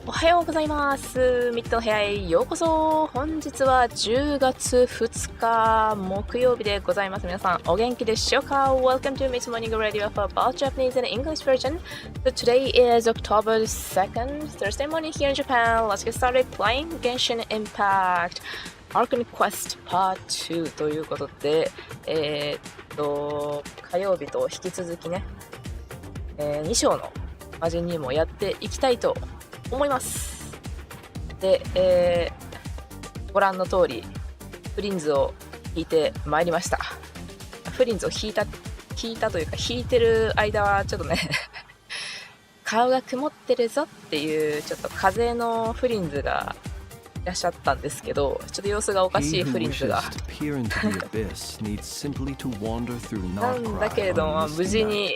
おはようございます。ミッドの部屋へようこそ。本日は10月2日木曜日でございます。皆さんお元気でしょうか？ Welcome to Mit's Morning Radio for both Japanese and English version. So today is October 2nd, Thursday morning here in Japan. Let's get started playing Genshin Impact Archon Quest Part 2ということで、火曜日と引き続きね、2章の魔人にもやっていきたいと思います。で、ご覧の通りフリンズを引いてまいりました。フリンズを引いたというか、引いてる間はちょっとね顔が曇ってるぞっていうちょっと風邪のフリンズがいらっしゃったんですけど、ちょっと様子がおかしいフリンズがなんだけれども無事に、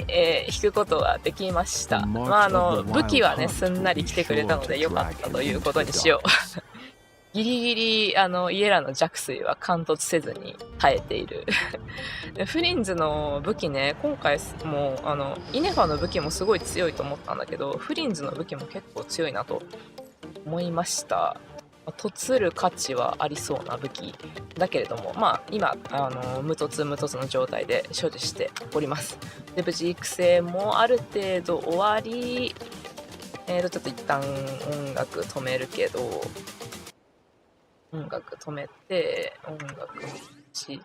引くことができました。武器はねすんなり来てくれたのでよかったということにしようギリギリ家らの弱水は貫突せずに耐えているフリンズの武器ね、今回もイネファの武器もすごい強いと思ったんだけど、フリンズの武器も結構強いなと思いました。とつる価値はありそうな武器だけれども、今無突の状態で所持しております。で、無事育成もある程度終わり、ちょっと一旦音楽止めるけど、音楽止めて音楽し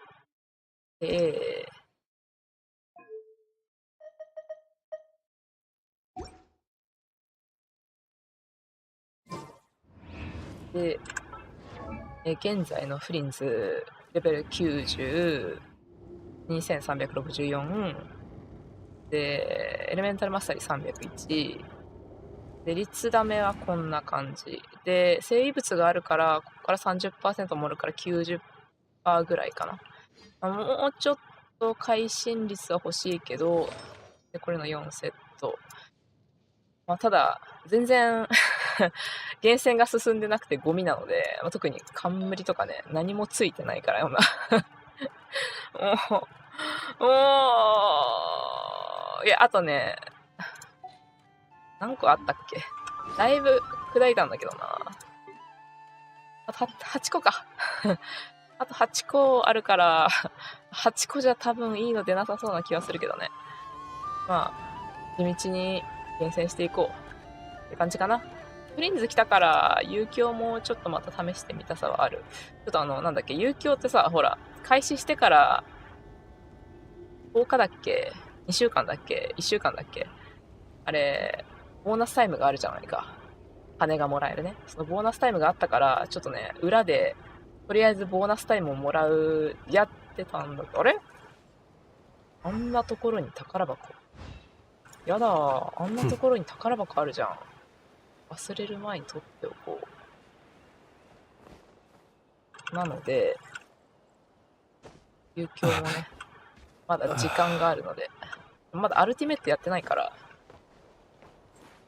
てで、現在のフリンズレベル90、2364で、エレメンタルマスタリー301で、率ダメはこんな感じで、生異物があるからここから 30% 盛るから 90% ぐらいかな。もうちょっと会心率は欲しいけど、でこれの4セット、ただ全然源泉が進んでなくてゴミなので、特に冠とかね何もついてないからよないや、あとね何個あったっけ、だいぶ砕いたんだけどな。あと8個かあと8個あるから8個じゃ多分いいの出なさそうな気はするけどね。地道に厳選していこうって感じかな。フリンズ来たから遊興もちょっとまた試してみたさはある。ちょっとなんだっけ、遊興ってさ、ほら開始してから10日だっけ、2週間だっけ、1週間だっけ、あれボーナスタイムがあるじゃないか。羽がもらえるね。そのボーナスタイムがあったから、ちょっとね裏でとりあえずボーナスタイムをもらうやってたんだけど、あれあんなところに宝箱、やだ、あんなところに宝箱あるじゃん。忘れる前に取っておこう。なので遊興もねまだ時間があるので、まだアルティメットやってないから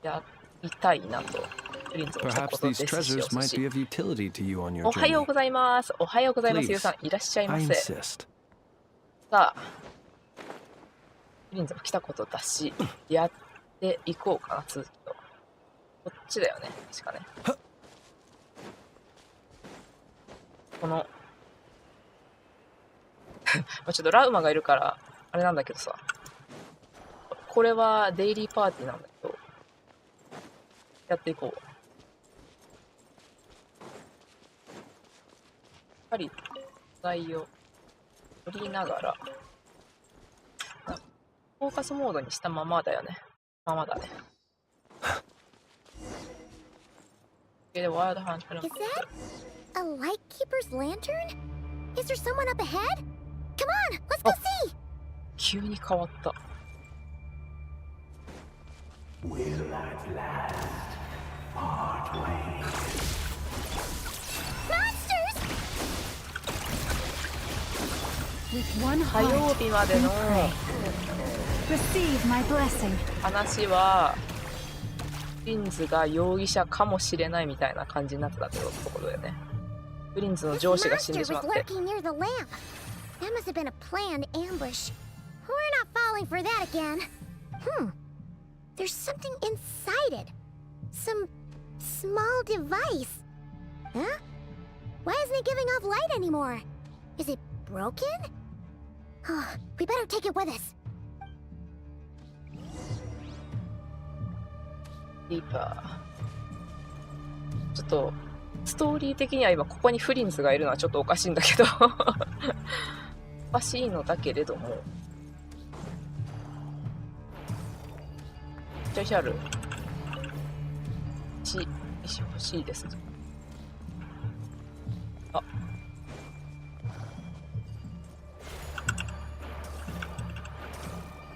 やりたいなと。フリンズもしたことですし、おはようございます。おはようございます。ゆうさんいらっしゃいませ。さあ、フリンズも来たことだしやっていこうかな。続きとこっちだよね、確かね。このちょっとラウマがいるからあれなんだけどさ、これはデイリーパーティーなんだけどやっていこう。やっぱり材を取りながらフォーカスモードにしたままだよね。ままだね。Is that a lightkeeper's lantern? Is there someone up ahead? Come on, let's go see! 急に変わった。火曜日までの話はフリンズが容疑者かもしれないみたいな感じになってたってことだよね。フリンズの上司が死んでしまって。That must have been a planned ambush. We're not falling for that again. There's something inside it. Some small device. Huh? Why isn't it giving off light anymore? Is it broken? Oh, we better take it with us. ディーパー。ちょっとストーリー的には今ここにフリンズがいるのはちょっとおかしいんだけどおかしいのだけれども、スペシャル1欲しいです。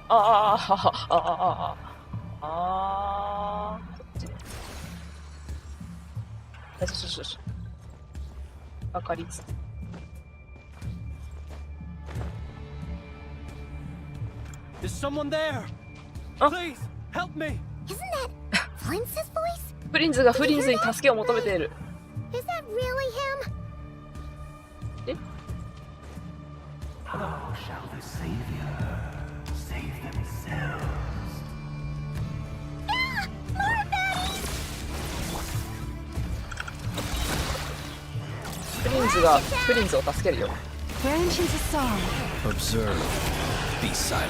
あ、こっちね。よしよしよし。わかりつつ。Is someone there? Oh. Please help me. Isn't that Flintz's voice? フリンズがフリンズに助けを求めている。Is that really him? How shall the Savior save themselves? More baddies! フリンズがフリンズを助けるよ。 Genshin's a song. Observe. Be silent.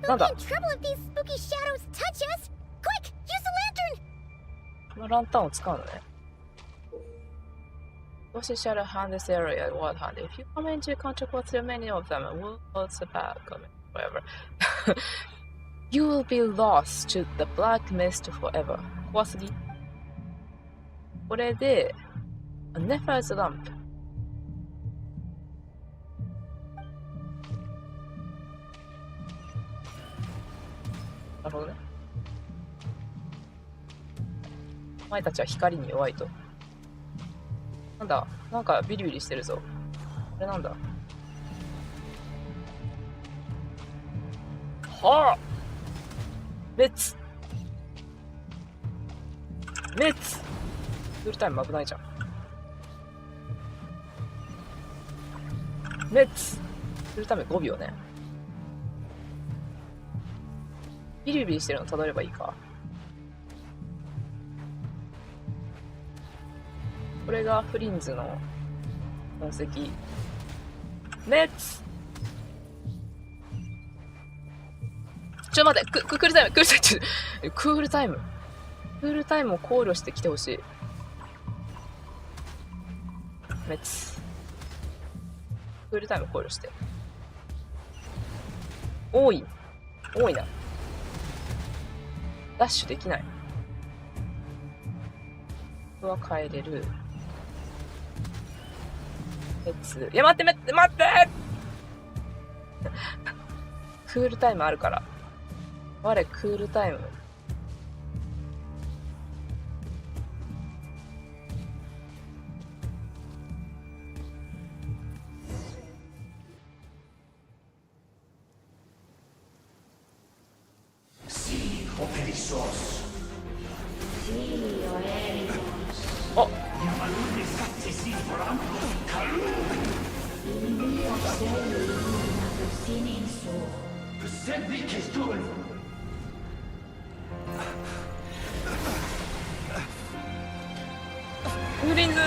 なんだ We'll be in trouble if these spooky shadows touch us! Quick, use the lantern! このランタンを使うのね。What is shadow hand this area? What hand? If you come into contact with too many of them, we'll close the back. Whatever. You will be lost to the black mist forever. 怖すぎ。これで、Nefer's lamp。なるほどね。お前たちは光に弱いと。なんだ、なんかビリビリしてるぞ。これなんだ。はあ、滅滅フルタイム危ないじゃん。滅フルタイム5秒ね。ビリビリしてるのたどればいいか。これがフリンズの痕跡。滅ちょ待って、クールタイムクールタイムクールタイムを考慮してきてほしい。滅クールタイム考慮して。多いな。ダッシュできない。ここは帰れる。いや待ってクールタイムあるから。我クールタイム。おフリンズ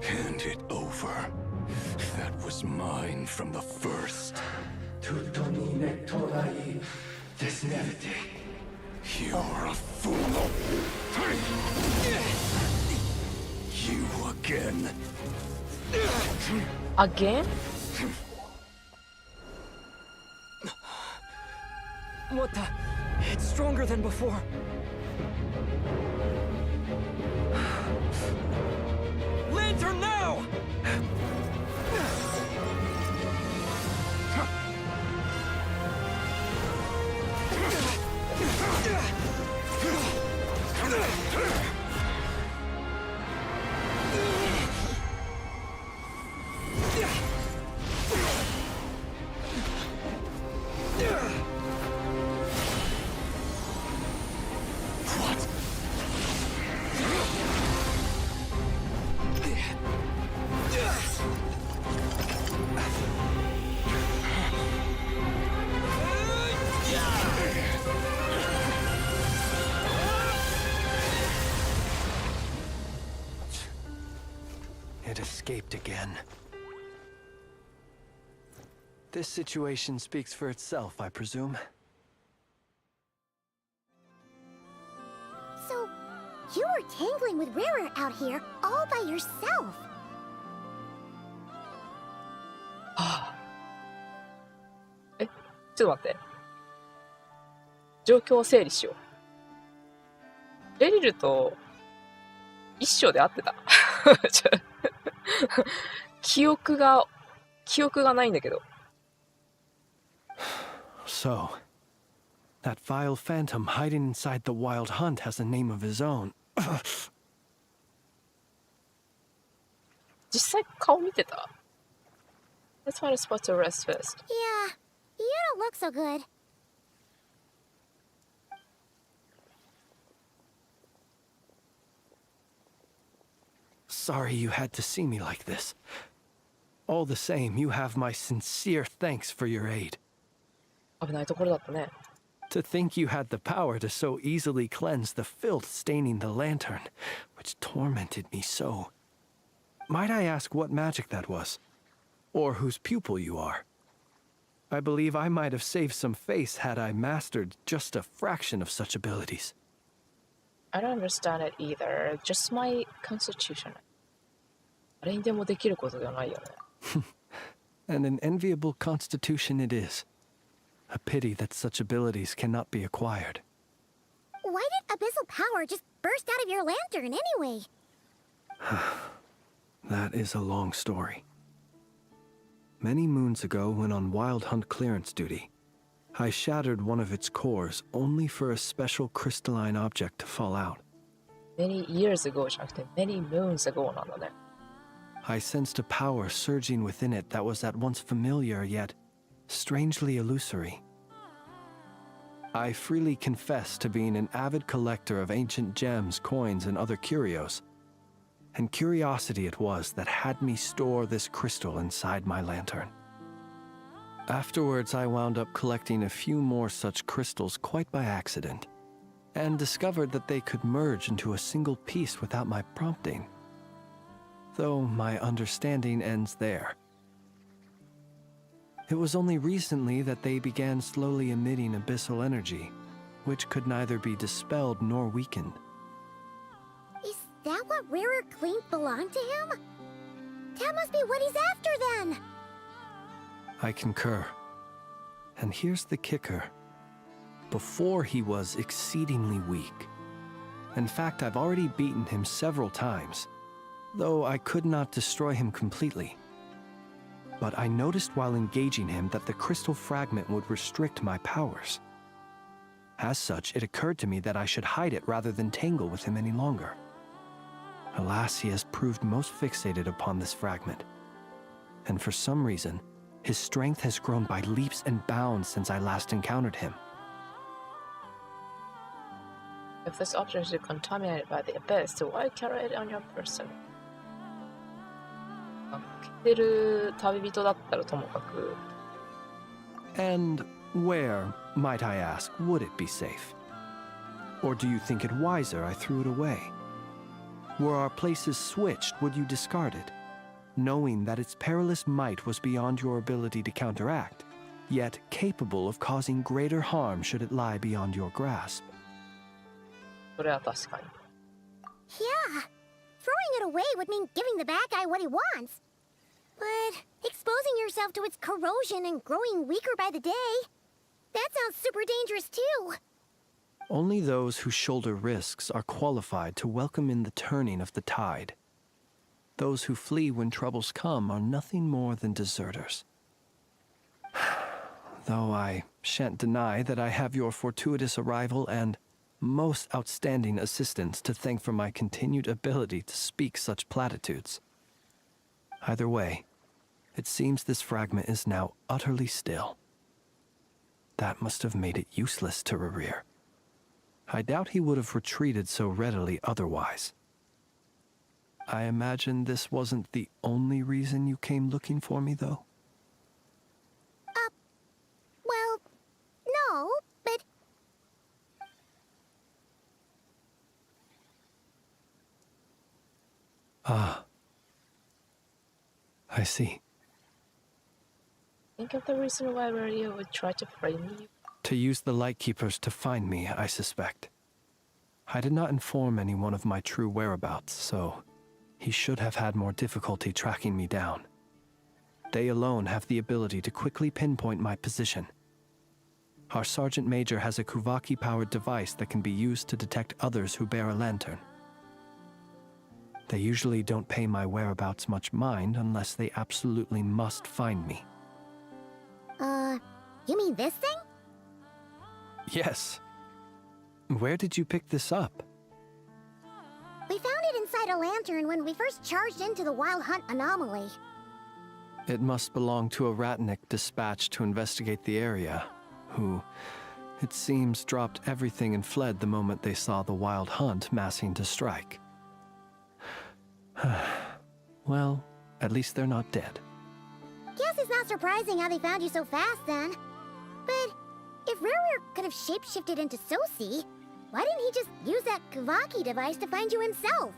Hand it over. That was mine from the first. You're a fool. You again. Again? What the? It's stronger than before. Lantern now! It escaped again. This situation speaks for itself, I presume. So, you were tangling with Rara out here all by yourself. ちょっと待って。状況を整理しよう。ベリルと一緒で会ってた。記憶がないんだけど。So, that vile phantom hiding inside the Wild Hunt has a name of his own. 実際顔見てた？ Let's find a spot to rest first. Yeah, you don't look so good. Sorry you had to see me like this. All the same, you have my sincere thanks for your aid. 危ないところだったね。To think you had the power to so easily cleanse the filth staining the lantern, which tormented me so. Might I ask what magic that was? Or whose pupil you are? I believe I might have saved some face had I mastered just a fraction of such abilities. I don't understand it either. Just my constitution. 誰にでもできることではないよね。And an enviable constitution it is. A pity that such abilities cannot be acquired. Why did abyssal power just burst out of your lantern anyway? That is a long story. Many moons ago, when on Wild Hunt clearance duty, I shattered one of its cores only for a special crystalline object to fall out. Many years ago じゃなくて many moons ago なんだね。I sensed a power surging within it that was at once familiar yet strangely illusory. I freely confess to being an avid collector of ancient gems, coins, and other curios. And curiosity it was that had me store this crystal inside my lantern. Afterwards, I wound up collecting a few more such crystals quite by accident, and discovered that they could merge into a single piece without my prompting. Though my understanding ends there. It was only recently that they began slowly emitting abyssal energy, which could neither be dispelled nor weakened. Is that what Rara claimed belonged to him? That must be what he's after then! I concur. And here's the kicker. Before he was exceedingly weak. In fact, I've already beaten him several times, though I could not destroy him completely. But I noticed while engaging him that the crystal fragment would restrict my powers. As such, it occurred to me that I should hide it rather than tangle with him any longer. Alas, he has proved most fixated upon this fragment. And for some reason, his strength has grown by leaps and bounds since I last encountered him. If this object is contaminated by the abyss, why carry it on your person? 着てる旅人だったらともかく。And where, might I ask, would it be safe? Or do you think it wiser I threw it away? Were our places switched, would you discard it, knowing that its perilous might was beyond your ability to counteract, yet capable of causing greater harm should it lie beyond your grasp? それは確かに。Yeah, throwing it away would mean giving the bad guy what he wants. But exposing yourself to its corrosion and growing weaker by the day, that sounds super dangerous too. Only those who shoulder risks are qualified to welcome in the turning of the tide. Those who flee when troubles come are nothing more than deserters. Though I shan't deny that I have your fortuitous arrival and most outstanding assistance to thank for my continued ability to speak such platitudes. Either way, it seems this fragment is now utterly still. That must have made it useless to Rerir. I doubt he would have retreated so readily otherwise. I imagine this wasn't the only reason you came looking for me, though? Well, no, but... Ah. I see. Think of the reason why Maria would try to frame you. To use the Lightkeepers to find me, I suspect. I did not inform anyone of my true whereabouts, so he should have had more difficulty tracking me down. They alone have the ability to quickly pinpoint my position. Our Sergeant Major has a Kuvaki-powered device that can be used to detect others who bear a lantern. They usually don't pay my whereabouts much mind unless they absolutely must find me. You mean this thing? Yes. Where did you pick this up? We found it inside a lantern when we first charged into the Wild Hunt anomaly. It must belong to a Ratnik dispatched to investigate the area, who, it seems, dropped everything and fled the moment they saw the Wild Hunt massing to strike. Well, at least they're not dead. Guess it's not surprising how they found you so fast then. But if Ruru could have shapeshifted into Sosi, why didn't he just use that Kavaki device to find you himself?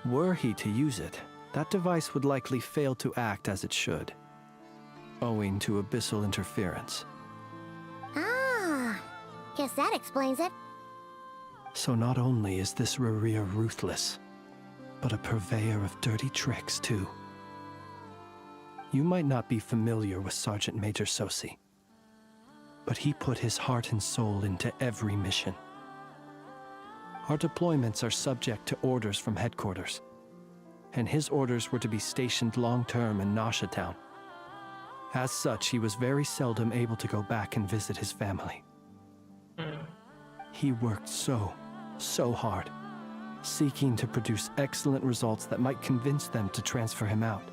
Were he to use it, that device would likely fail to act as it should, owing to abyssal interference. Ah, guess that explains it. So not only is this Rurir ruthless, but a purveyor of dirty tricks, too. You might not be familiar with Sergeant Major Sosi, but he put his heart and soul into every mission. Our deployments are subject to orders from headquarters, and his orders were to be stationed long-term in Nasha Town. As such, he was very seldom able to go back and visit his family. He worked so hard, seeking to produce excellent results that might convince them to transfer him out.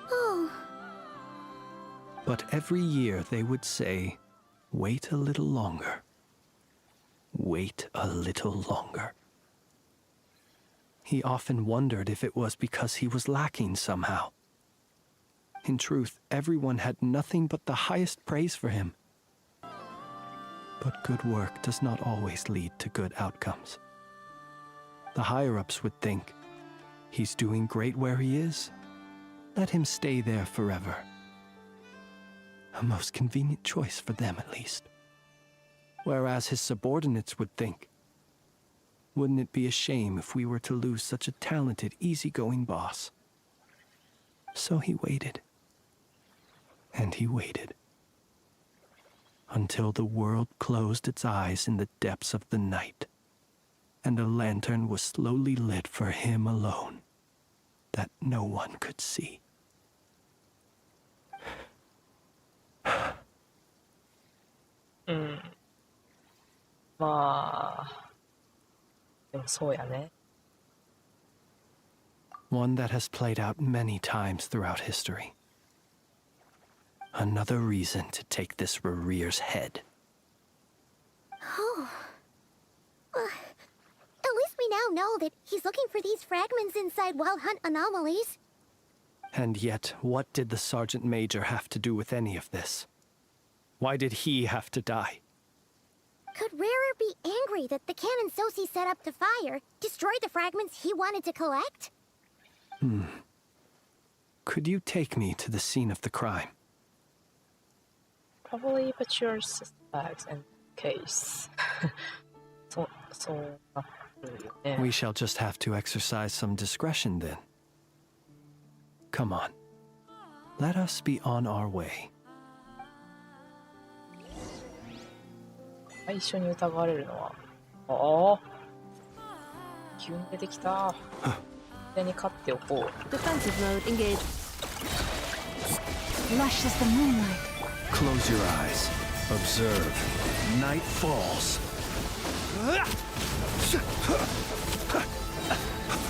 Oh, But every year they would say, "Wait a little longer. Wait a little longer." He often wondered if it was because he was lacking somehow. In truth, everyone had nothing but the highest praise for him. But good work does not always lead to good outcomes. The higher-ups would think, he's doing great where he is. Let him stay there forever. A most convenient choice for them, at least. Whereas his subordinates would think, wouldn't it be a shame if we were to lose such a talented, easygoing boss? So he waited. And he waited. Until the world closed its eyes in the depths of the night, and a lantern was slowly lit for him alone, that no one could see. まあ、でもそうやね。One that has played out many times throughout history. Another reason to take this Rurir's head. oh. At least we now know that he's looking for these fragments inside Wild Hunt anomalies. And yet, what did the Sergeant Major have to do with any of this? Why did he have to die? Could Rarer be angry that the cannon Sosi set up to fire destroyed the fragments he wanted to collect? Could you take me to the scene of the crime? Probably put your sister bags in case. そうなるよね。 We shall just have to exercise some discretion then. Come on. Let us be on our way. 最初に疑われるのは、ああ、急に出てきた。手に勝っておこう。Defensive mode engaged. Lush as the moonlight. Close your eyes. Observe. Night falls.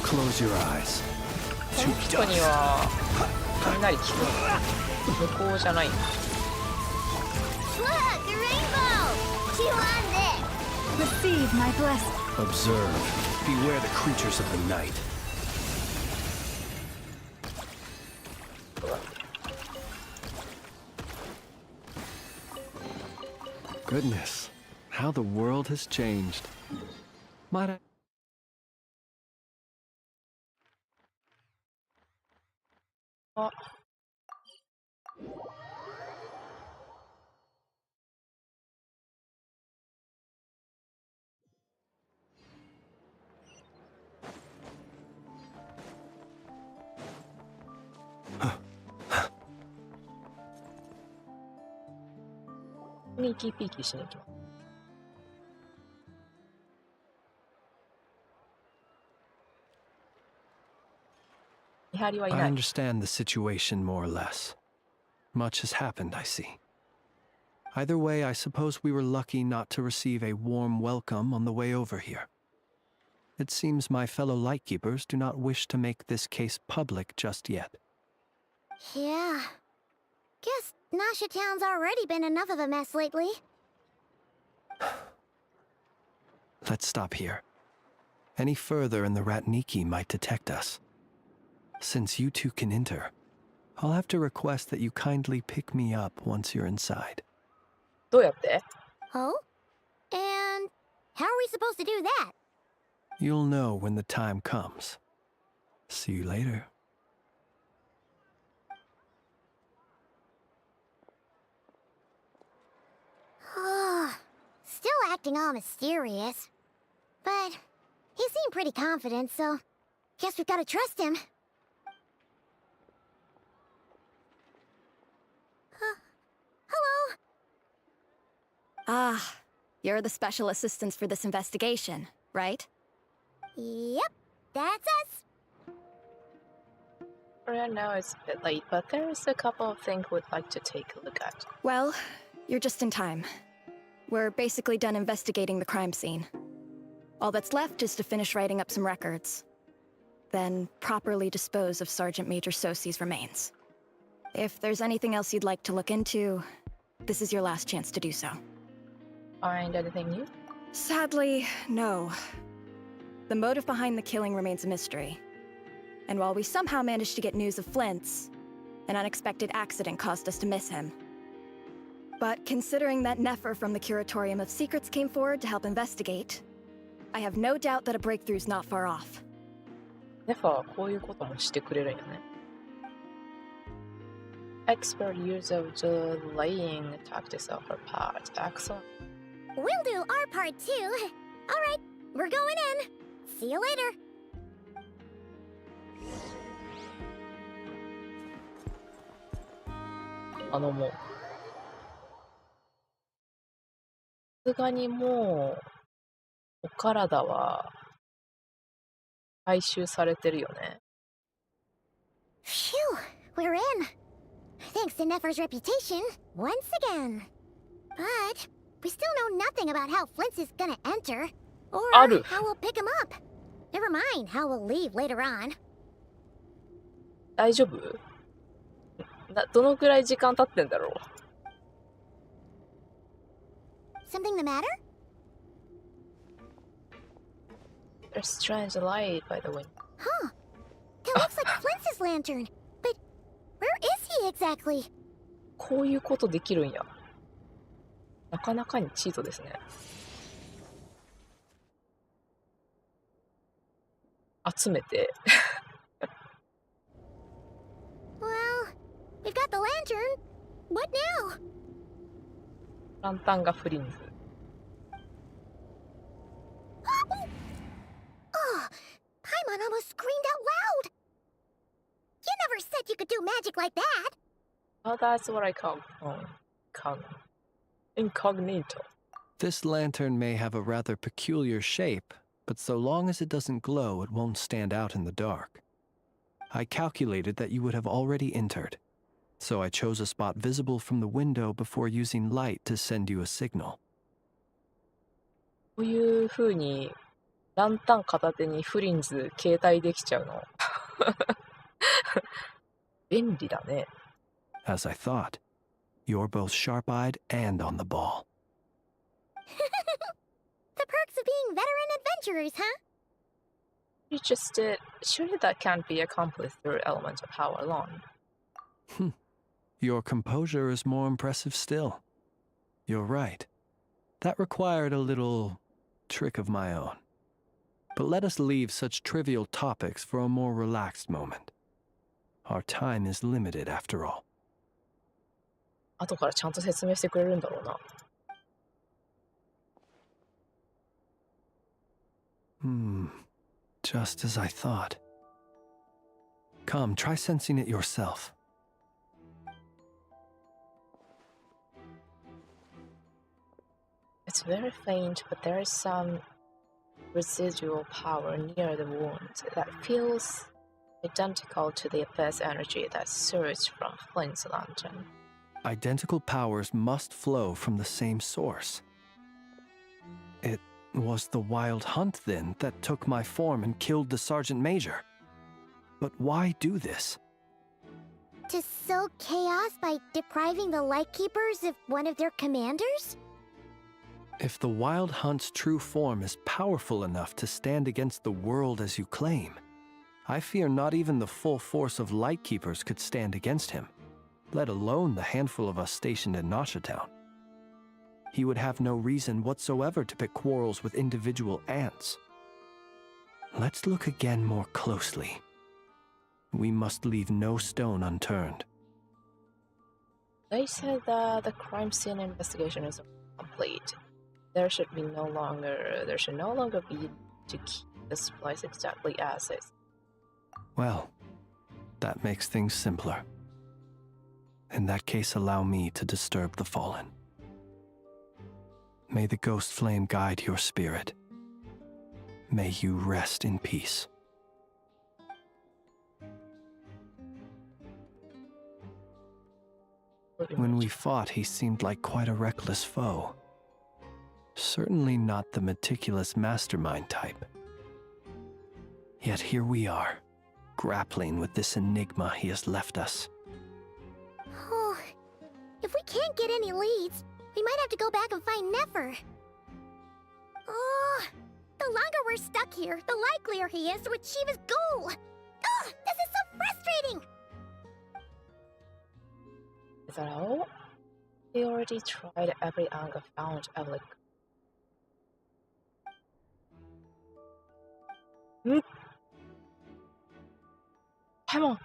Close your eyes. この人には雷効く。向こうじゃない。 Look, the rainbow! Chew on this! Receive my blessing. Observe. Beware the creatures of the night. Goodness, how the world has changed. Might I あ、スニーキーピーキーしに行きます。見張りはい I ない。 understand the situation more or less. Much has happened, I see. Either way, I suppose we were lucky not to receive a warm welcome on the way over here. It seems my fellow lightkeepers do not wish to make this case public just yet. Yeah. Guess Nasha Town's already been enough of a mess lately. Let's stop here. Any further and the Ratniki might detect us. Since you two can enter, I'll have to request that you kindly pick me up once you're inside. どうやって？ Oh? And how are we supposed to do that? You'll know when the time comes. See you later. Still acting all mysterious. But he seemed pretty confident, so guess we've got to trust him. Hello? Ah, you're the special assistants for this investigation, right? Yep, that's us. Right now it's a bit late, but there's a couple of things we'd like to take a look at. Well, you're just in time. We're basically done investigating the crime scene. All that's left is to finish writing up some records. Then properly dispose of Sergeant Major Sosi's remains. If there's anything else you'd like to look into, this is your last chance to do so. Find anything new? Sadly, no. The motive behind the killing remains a mystery. And while we somehow managed to get news of Flint's, an unexpected accident caused us to miss him. But considering that Nefer from the Curatorium of Secrets came forward to help investigate, I have no doubt that a breakthrough's not far off. ネファはこういうこともしてくれるんよね。Expert use of delaying tactics of her part. Excellent. We'll do our part too. Alright, we're going in. See you later. もうさすがにもうお体は回収されてるよね。 Phew, we're in. Thanks to Nefer's reputation, once again. But we still know nothing about how Flint's is gonna enter, or Aru. how we'll pick him up. Never mind how we'll leave later on. 大丈夫？どのくらい時間経ってんだろう。 Something the matter? There's strange light by the window. Huh. That looks like Flint's lantern. But where is he exactly? こういうことできるんや。なかなかにチートですね。集めて。Well, we've got the lantern. What now? ランタンがフリンズ。Oh, Paimon almost screamed out loud. You never said you could do magic like that. Oh, that's what I call incognito. This lantern may have a rather peculiar shape, but so long as it doesn't glow, it won't stand out in the dark. I calculated that you would have already entered, so I chose a spot visible from the window before using light to send you a signal. こういう風にランタン片手にフリンズ携帯できちゃうの。便利だね。As I thought, you're both sharp-eyed and on the ball. The perks of being veteran adventurers, huh? You just did. Surely that can't be accomplished through elements of power alone. Your composure is more impressive still. You're right. That required a little trick of my own. But let us leave such trivial topics for a more relaxed moment. Our time is limited after all. 後からちゃんと説明してくれるんだろうな。Just as I thought. Come, try sensing it yourself. It's very faint, but there is some residual power near the wound that feels identical to the abyss energy that surged from Flint's lantern. Identical powers must flow from the same source. It was the wild hunt, then, that took my form and killed the Sergeant Major. But why do this? To sow chaos by depriving the Lightkeepers of one of their commanders? If the Wild Hunt's true form is powerful enough to stand against the world as you claim, I fear not even the full force of Lightkeepers could stand against him, let alone the handful of us stationed in Nasha Town. He would have no reason whatsoever to pick quarrels with individual ants. Let's look again more closely. We must leave no stone unturned. They said that the crime scene investigation is complete. There should no longer be to keep this place exactly as is. Well, that makes things simpler. In that case, allow me to disturb the fallen. May the ghost flame guide your spirit. May you rest in peace. When we fought, he seemed like quite a reckless foe. Certainly not the meticulous mastermind type. Yet here we are, grappling with this enigma he has left us. Oh, if we can't get any leads, we might have to go back and find Nefer. Oh, the longer we're stuck here, the likelier he is to achieve his goal. Oh, this is so frustrating. Is that all? They already tried every angle found Evelyn. Paimon!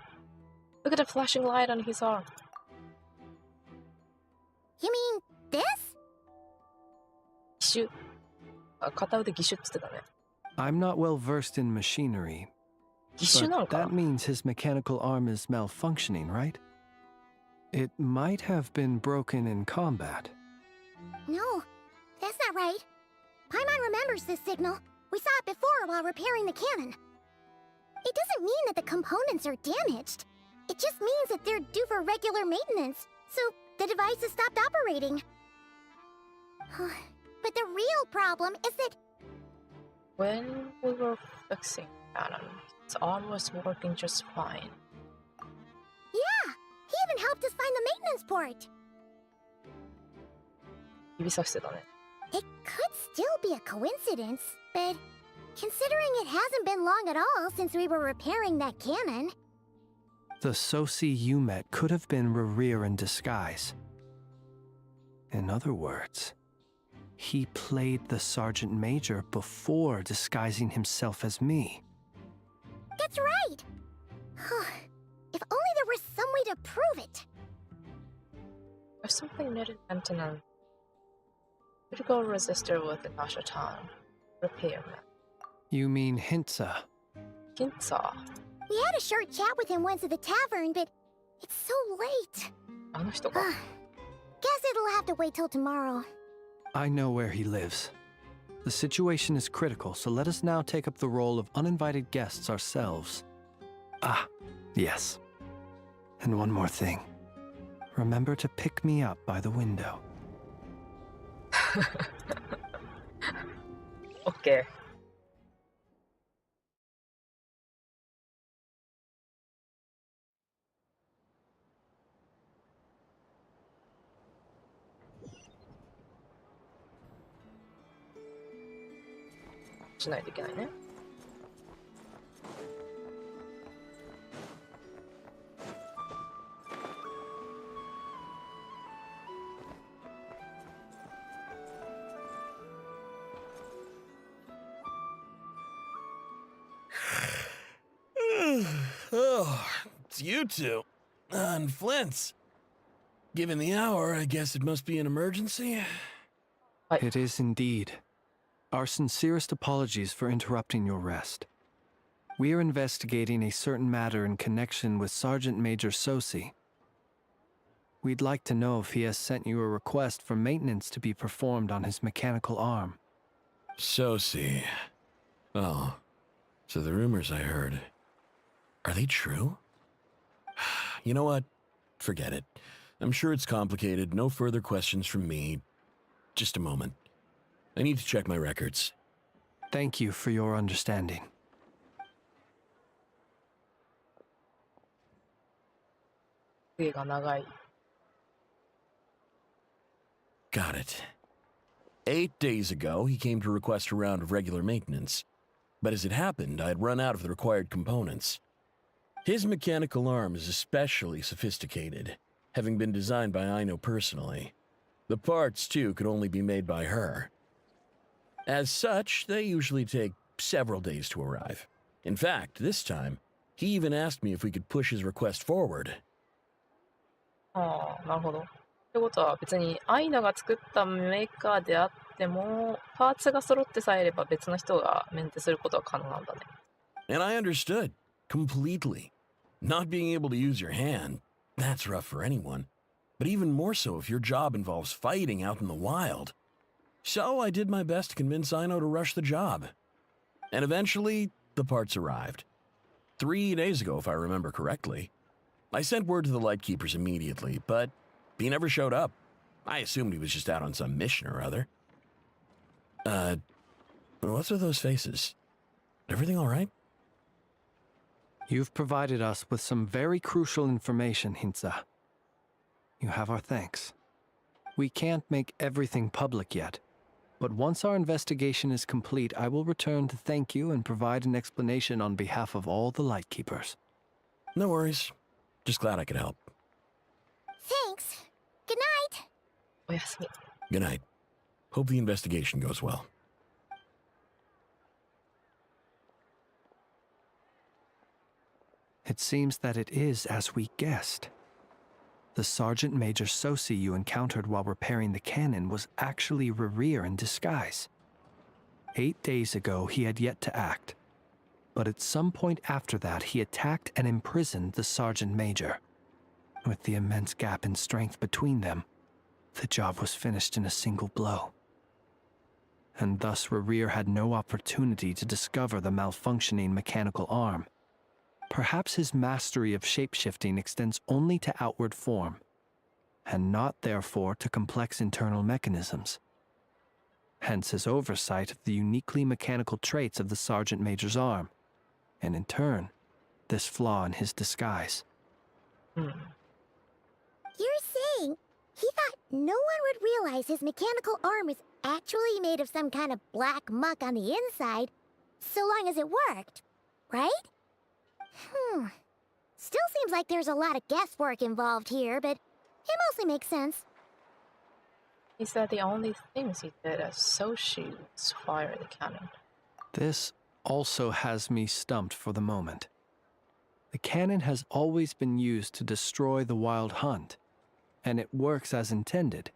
Look at the flashing light on his arm. You mean this? 義手。片腕義手って言ってたね。I'm not well versed in machinery, 義手なの but か that means his mechanical arm is malfunctioning, right? It might have been broken in combat. No, that's not right. Paimon remembers this signal. We saw it before while repairing the cannon. It doesn't mean that the components are damaged. It just means that they're due for regular maintenance, so the device has stopped operating. But the real problem is that... When we were fixing cannon, his arm was working just fine. Yeah, he even helped us find the maintenance port. 指さしてたね。 It could still be a coincidence, but considering it hasn't been long at all since we were repairing that cannon... The Sosi you met could have been Rerir in disguise. In other words, he played the Sergeant Major before disguising himself as me. That's right! If only there was some way to prove it! There's something near the antenna. Critical resistor with the Nasha Town. Repairman. You mean Hintsa? Ginza. We had a short chat with him once at the tavern, but it's so late. あの人か。 Guess it'll have to wait till tomorrow. I know where he lives. The situation is critical, so let us now take up the role of uninvited guests ourselves. Ah, yes. And one more thing. Remember to pick me up by the window. OK。しないといけないね。It's you two. And Flint's. Given the hour, I guess it must be an emergency. It is indeed. Our sincerest apologies for interrupting your rest. We are investigating a certain matter in connection with Sergeant Major Sosi. We'd like to know if he has sent you a request for maintenance to be performed on his mechanical arm. Sosi. Oh, so the rumors I heard, are they true? You know what? Forget it. I'm sure it's complicated. No further questions from me. Just a moment. I need to check my records. Thank you for your understanding. Got it. 8 days ago, he came to request a round of regular maintenance. But as it happened, I had run out of the required components. His mechanical arm is especially sophisticated, having been designed by Aino personally. The parts, too, could only be made by her. As such, they usually take several days to arrive. In fact, this time, he even asked me if we could push his request forward. ああ、なるほど。ってことは別にアイナが作ったメーカーであっても、パーツが揃ってさえいれば別の人がメンテすることは可能なんだね。And I understood. Completely. Not being able to use your hand, that's rough for anyone. But even more so if your job involves fighting out in the wild. So I did my best to convince Aino to rush the job. And eventually, the parts arrived. 3 days ago, if I remember correctly. I sent word to the Lightkeepers immediately, but he never showed up. I assumed he was just out on some mission or other. What's with those faces? Everything all right? You've provided us with some very crucial information, Hintsa. You have our thanks. We can't make everything public yet, but once our investigation is complete, I will return to thank you and provide an explanation on behalf of all the Lightkeepers. No worries. Just glad I could help. Thanks. Good night. おやすみ。 Good night. Hope the investigation goes well. It seems that it is as we guessed. The Sergeant Major Sosi you encountered while repairing the cannon was actually Rerir in disguise. 8 days ago, he had yet to act. But at some point after that, he attacked and imprisoned the Sergeant Major. With the immense gap in strength between them, the job was finished in a single blow. And thus Rerir had no opportunity to discover the malfunctioning mechanical arm. Perhaps his mastery of shapeshifting extends only to outward form, and not therefore to complex internal mechanisms. Hence his oversight of the uniquely mechanical traits of the Sergeant Major's arm, and in turn, this flaw in his disguise. You're saying he thought no one would realize his mechanical arm is actually made of some kind of black muck on the inside, so long as it worked, right? Still seems like there's a lot of guesswork involved here, but it mostly makes sense. He said the only things he did as Soshi was fire the cannon. This also has me stumped for the moment. The cannon has always been used to destroy the wild hunt, and it works as intended.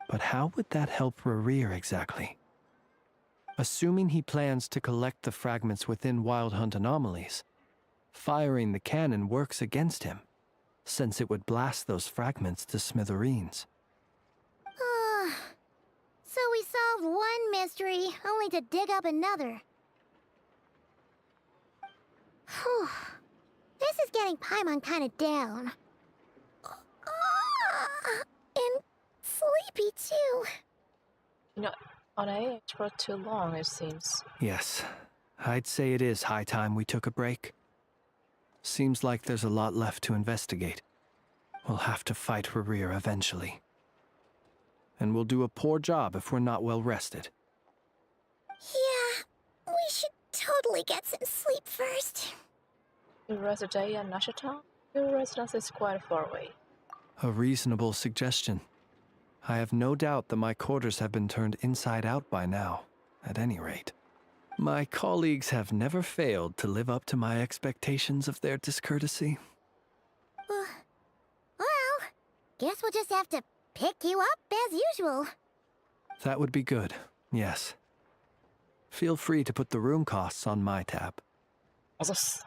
But how would that help Rerir exactly? Assuming he plans to collect the fragments within wild hunt anomalies, firing the cannon works against him, since it would blast those fragments to smithereens. So we solved one mystery, only to dig up another. Whew. This is getting Paimon kinda down. And sleepy too. You know, on age for too long, it seems. Yes, I'd say it is high time we took a break. Seems like there's a lot left to investigate. We'll have to fight Rerir eventually. And we'll do a poor job if we're not well rested. Yeah, we should totally get some sleep first. You rest a day in Nashita? Your residence is quite far away. A reasonable suggestion. I have no doubt that my quarters have been turned inside out by now, at any rate. My colleagues have never failed to live up to my expectations of their discourtesy. guess we'll just have to pick you up as usual. That would be good, yes. Feel free to put the room costs on my tab. あざっす。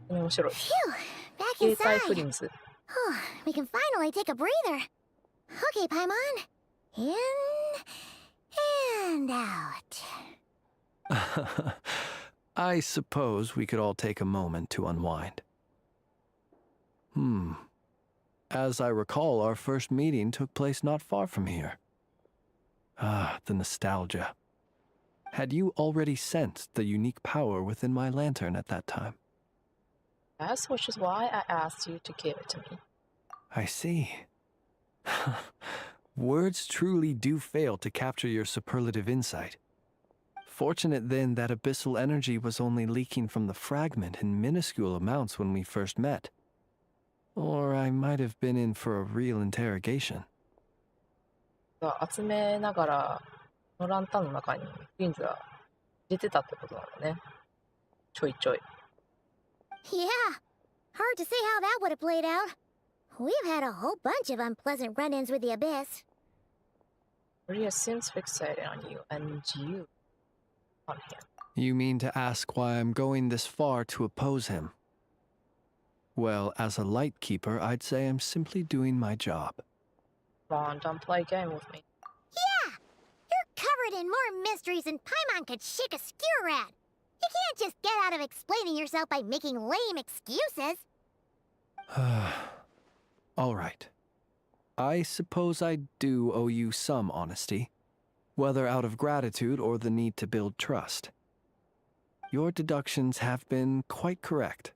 面白い。 Phew, back 携帯 inside. フリンズ。 We can finally take a breather. Okay, Paimon. In and out. I suppose we could all take a moment to unwind. As I recall, our first meeting took place not far from here. Ah, the nostalgia. Had you already sensed the unique power within my lantern at that time? Yes, which is why I asked you to give it to me. I see. Words truly do fail to capture your superlative insight. Fortunate then that abyssal energy was only leaking from the fragment in minuscule amounts when we first met. Or I might have been in for a real interrogation. 集めながら、このランタンの中にフリンズが入れてたってことなんだね。ちょいちょい。Yeah. Hard to say how that would have played out. We've had a whole bunch of unpleasant run-ins with the Abyss. Maria seems fixated on you, and you on him. You mean to ask why I'm going this far to oppose him? Well, as a light keeper, I'd say I'm simply doing my job. Come on, don't play a game with me. Yeah! You're covered in more mysteries than Paimon could shake a skewer at. You can't just get out of explaining yourself by making lame excuses. All right. I suppose I do owe you some honesty, whether out of gratitude or the need to build trust. Your deductions have been quite correct.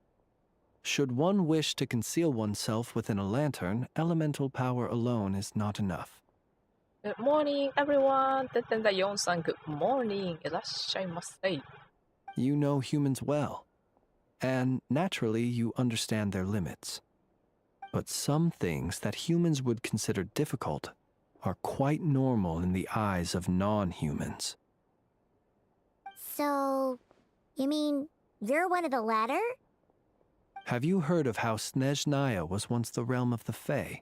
Should one wish to conceal oneself within a lantern, elemental power alone is not enough. Good morning, everyone! てってんだ4さん、Good morning! いらっしゃいませ。You know humans well, and naturally you understand their limits. But some things that humans would consider difficult are quite normal in the eyes of non-humans. So, you mean you're one of the latter? Have you heard of how Snezhnaya was once the realm of the Fae?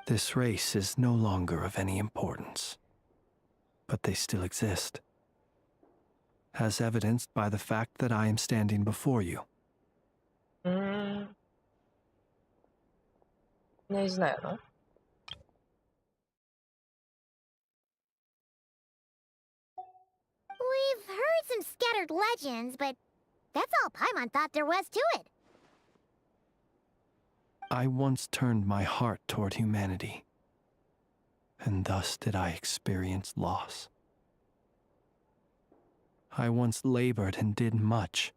This race is no longer of any importance, but they still exist, as evidenced by the fact that I am standing before you. ねじなやの We've heard some scattered legends, but that's all Paimon thought there was to it. I once turned my heart toward humanity, and thus did I experience loss. I once labored and did much,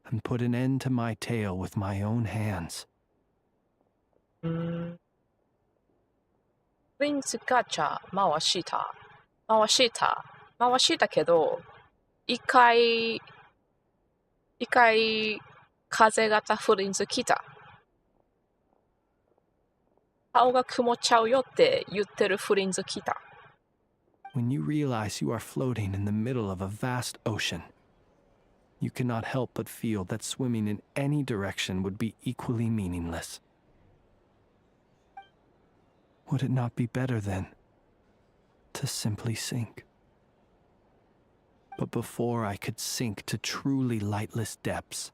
and put an end to my tale with my own hands. フリンズガチャ回したけど、一回風型フリンズ来た。顔が曇っちゃうよって言ってるフリンズ来た。When you realize you are floating in the middle of a vast ocean, you cannot help but feel that swimming in any direction would be equally meaningless. Would it not be better, then, to simply sink? But before I could sink to truly lightless depths,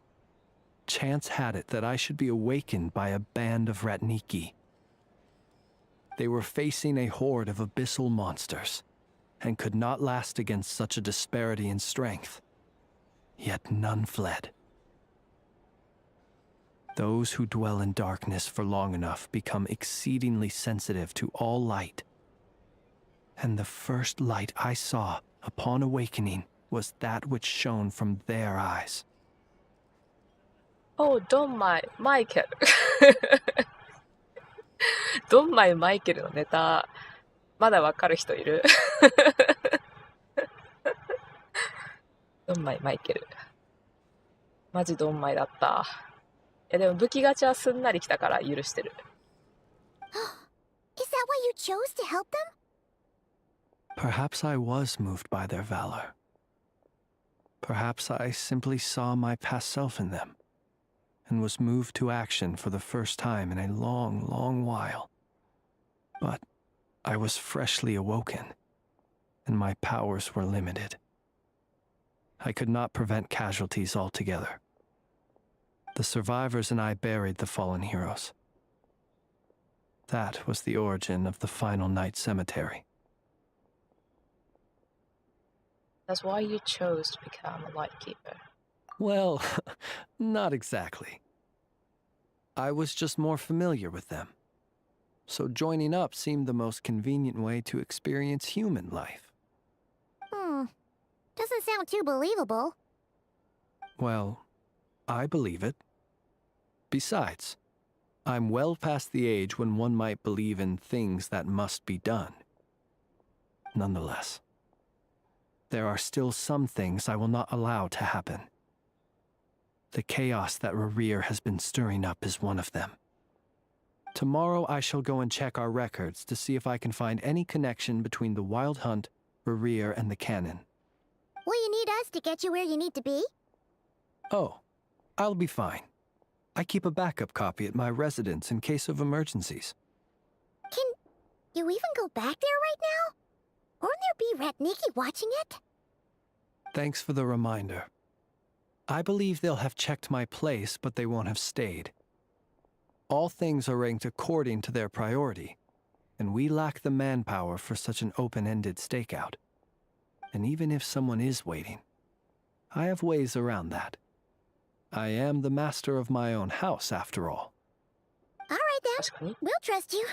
chance had it that I should be awakened by a band of Ratniki. They were facing a horde of abyssal monsters, and could not last against such a disparity in strength. Yet none fled. Those who dwell in darkness for long enough become exceedingly sensitive to all light. And the first light I saw upon awakening was that which shone from their eyes. Oh, don't mind, マイケル。ドンマイ・マイケルのネタ、まだわかる人いるドンマイ・マイケル。マジドンマイだった。やでも武器ガチャはすんなり来たから許してる。Is that why you chose to help them? Perhaps I was moved by their valor. Perhaps I simply saw my past self in them and was moved to action for the first time in a long, long while. But I was freshly awoken, and my powers were limited. I could not prevent casualties altogether. The survivors and I buried the fallen heroes. That was the origin of the final night cemetery. That's why you chose to become a lightkeeper. Well, not exactly. I was just more familiar with them. So joining up seemed the most convenient way to experience human life. Doesn't sound too believable. Well, I believe it. Besides, I'm well past the age when one might believe in things that must be done. Nonetheless, there are still some things I will not allow to happen. The chaos that Rerir has been stirring up is one of them. Tomorrow I shall go and check our records to see if I can find any connection between the Wild Hunt, Rerir, and the Cannon. Will you need us to get you where you need to be? Oh, I'll be fine. I keep a backup copy at my residence in case of emergencies. Can you even go back there right now? Won't there be Ratniki watching it? Thanks for the reminder. I believe they'll have checked my place, but they won't have stayed. All things are ranked according to their priority, and we lack the manpower for such an open-ended stakeout. And even if someone is waiting, I have ways around that. I am the master of my own house, after all. All right then, we'll trust you.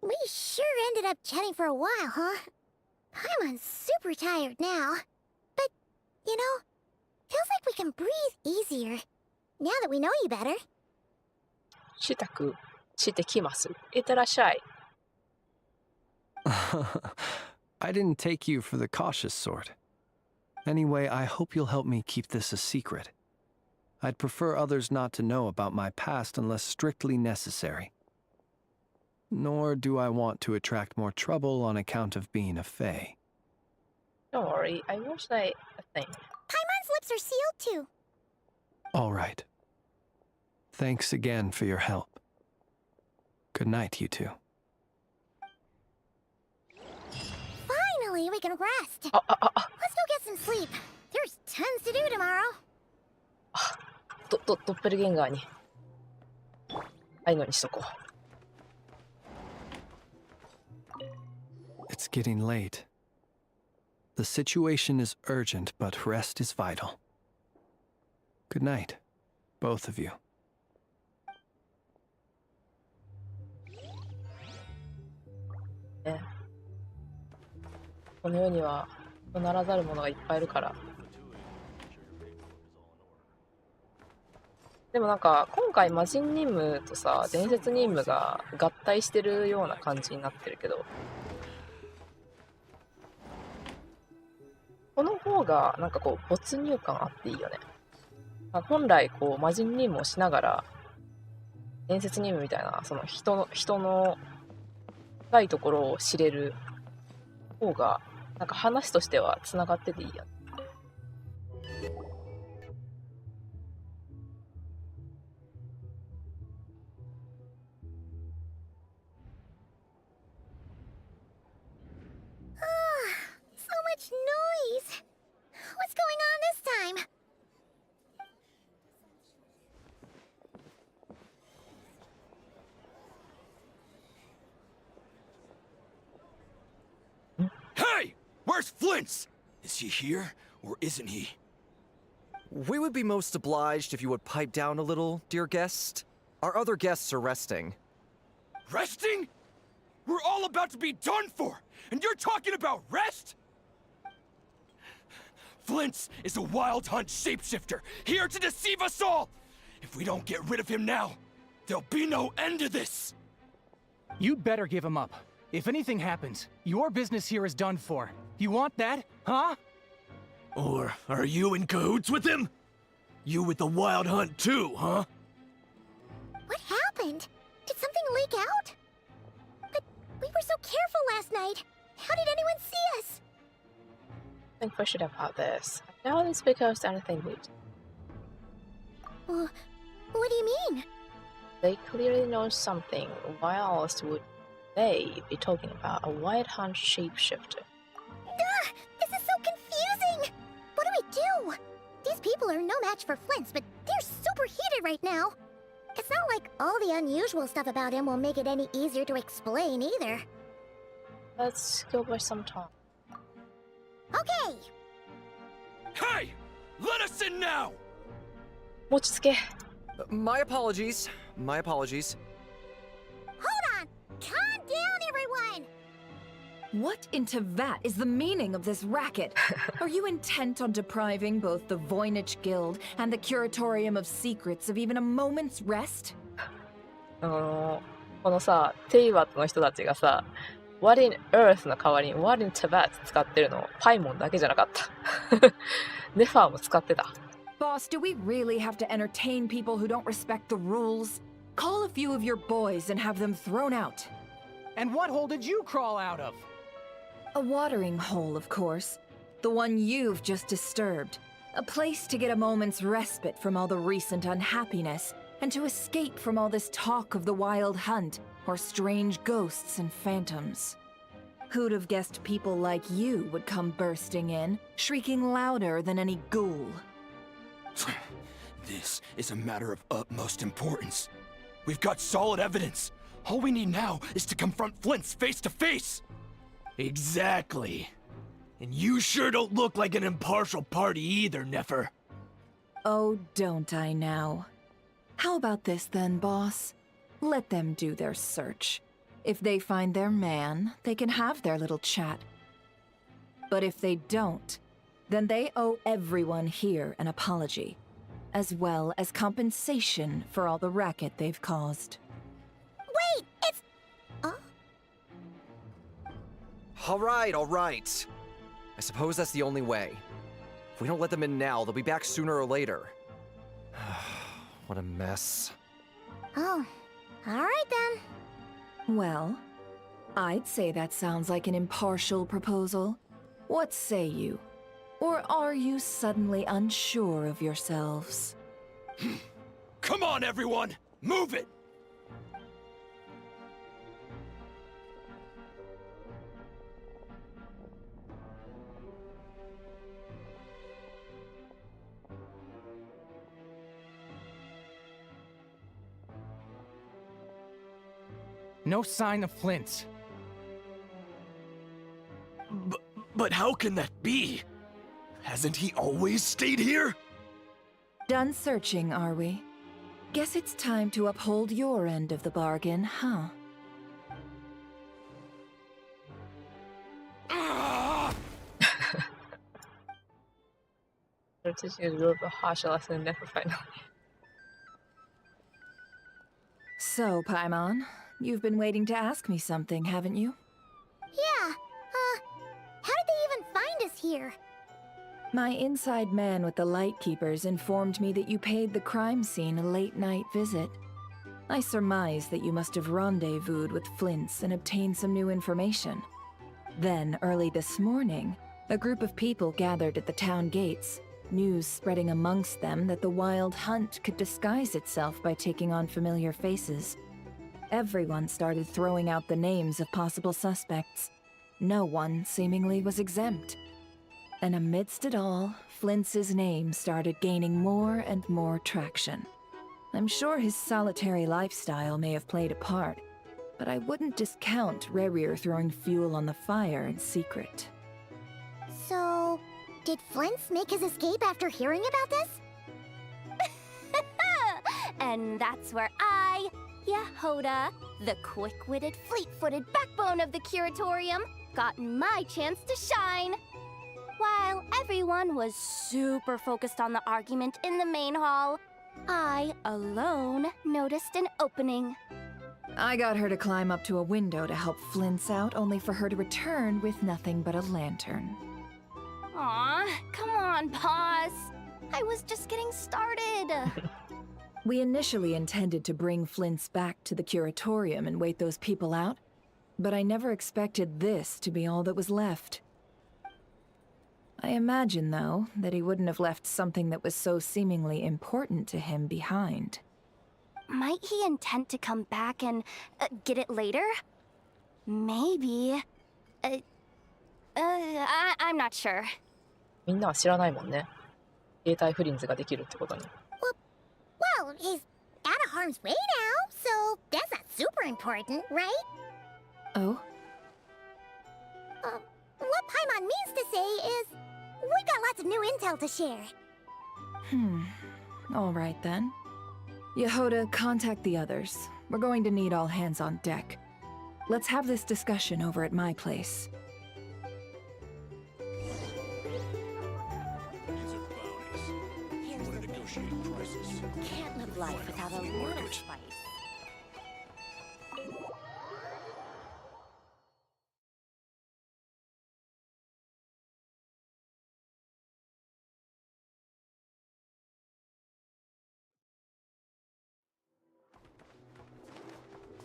We sure ended up chatting for a while, huh? I'm super tired now. But, you know, feels like we can breathe easier, now that we know you better. 支度してきます。いってらっしゃい。I didn't take you for the cautious sort. Anyway, I hope you'll help me keep this a secret. I'd prefer others not to know about my past unless strictly necessary. Nor do I want to attract more trouble on account of being a fae. Don't worry, I won't say a thing. Paimon's lips are sealed too. All right. Thanks again for your help. Good night, you two. Finally, we can rest. Let's go get some sleep. There's tons to do tomorrow. ドッペルゲンガーに愛のにしとこう。It's getting late. The situation is urgent, but rest is vital. Good night, both of you. ね、この世には不ならざるものがいっぱいいるから。でもなんか今回魔人任務とさ伝説任務が合体してるような感じになってるけど、この方がなんかこう没入感あっていいよね。本来こう魔人任務をしながら伝説任務みたいなその人の深いところを知れる方がなんか話としてはつながってていいや。Noise. What's going on this time? Hey! Where's Flint's? Is he here, or isn't he? We would be most obliged if you would pipe down a little, dear guest. Our other guests are resting. Resting? We're all about to be done for, and you're talking about rest? Flint's is a wild hunt shapeshifter, here to deceive us all! If we don't get rid of him now, there'll be no end to this! You'd better give him up. If anything happens, your business here is done for. You want that, huh? Or are you in cahoots with him? You with the wild hunt too, huh? What happened? Did something leak out? But we were so careful last night. How did anyone see us? I think we should have had this. I doubt it's because anything leaked. What do you mean? They clearly know something. Why else would they be talking about a wild hunt shapeshifter? This is so confusing! What do we do? These people are no match for Flint's, but they're super heated right now. It's not like all the unusual stuff about him will make it any easier to explain either. Let's go by some time. Okay! Hey! Let us in now! 落ち着け。 My apologies. My apologies. Hold on! Calm down, everyone! What in Tevat is the meaning of this racket? Are you intent on depriving both the Voynich Guild and the Curatorium of Secrets of even a moment's rest? このさ、テイワットの人たちがさ、What in Earth の代わりに What in Tevat 使ってるの、パイモンだけじゃなかった。ネファーも使ってた。Boss, do we really have to entertain people who don't respect the rules? Call a few of your boys and have them thrown out. And what hole did you crawl out of? A watering hole, of course. The one you've just disturbed. A place to get a moment's respite from all the recent unhappiness, and to escape from all this talk of the wild hunt, or strange ghosts and phantoms. Who'd have guessed people like you would come bursting in, shrieking louder than any ghoul? This is a matter of utmost importance. We've got solid evidence. All we need now is to confront Flint's face to face. Exactly. And you sure don't look like an impartial party either, Nefer. Oh, don't I now? How about this then, boss? Let them do their search. If they find their man, they can have their little chat. But if they don't, then they owe everyone here an apology, as well as compensation for all the racket they've caused. Wait, it's... All right. I suppose that's the only way. If we don't let them in now, they'll be back sooner or later. What a mess. Oh, alright then. Well, I'd say that sounds like an impartial proposal. What say you? Or are you suddenly unsure of yourselves? Come on, everyone! Move it! No sign of Flint. But how can that be? Hasn't he always stayed here? Done searching, are we? Guess it's time to uphold your end of the bargain, huh? They're teaching a group a harsh lesson never finally. So, Paimon, you've been waiting to ask me something, haven't you? Yeah, how did they even find us here? My inside man with the Lightkeepers informed me that you paid the crime scene a late-night visit. I surmise that you must have rendezvoused with Flint's and obtained some new information. Then, early this morning, a group of people gathered at the town gates, news spreading amongst them that the wild hunt could disguise itself by taking on familiar faces. Everyone started throwing out the names of possible suspects. No one, seemingly, was exempt. And amidst it all, Flint's name started gaining more and more traction. I'm sure his solitary lifestyle may have played a part, but I wouldn't discount Rerir throwing fuel on the fire in secret. So, did Flint's make his escape after hearing about this? And that's where I, Yehoda, the quick-witted, fleet-footed backbone of the Curatorium, got my chance to shine. While everyone was super focused on the argument in the main hall, I alone noticed an opening. I got her to climb up to a window to help Flint's out, only for her to return with nothing but a lantern. Aw, come on, boss. I was just getting started. We initially intended to bring Flint's back to the curatorium and wait those people out, but I never expected this to be all that was left. I imagine, though, that he wouldn't have left something that was so seemingly important to him behind. Might he intend to come back and get it later? Maybe. I'm not sure. みんなは知らないもんね。携帯フリンズができるってことに。Well, he's out of harm's way now, so that's not super important, right? Oh? What Paimon means to say is, we got lots of new intel to share. All right then. Yehoda, contact the others. We're going to need all hands on deck. Let's have this discussion over at my place. Can't live life without a little spice.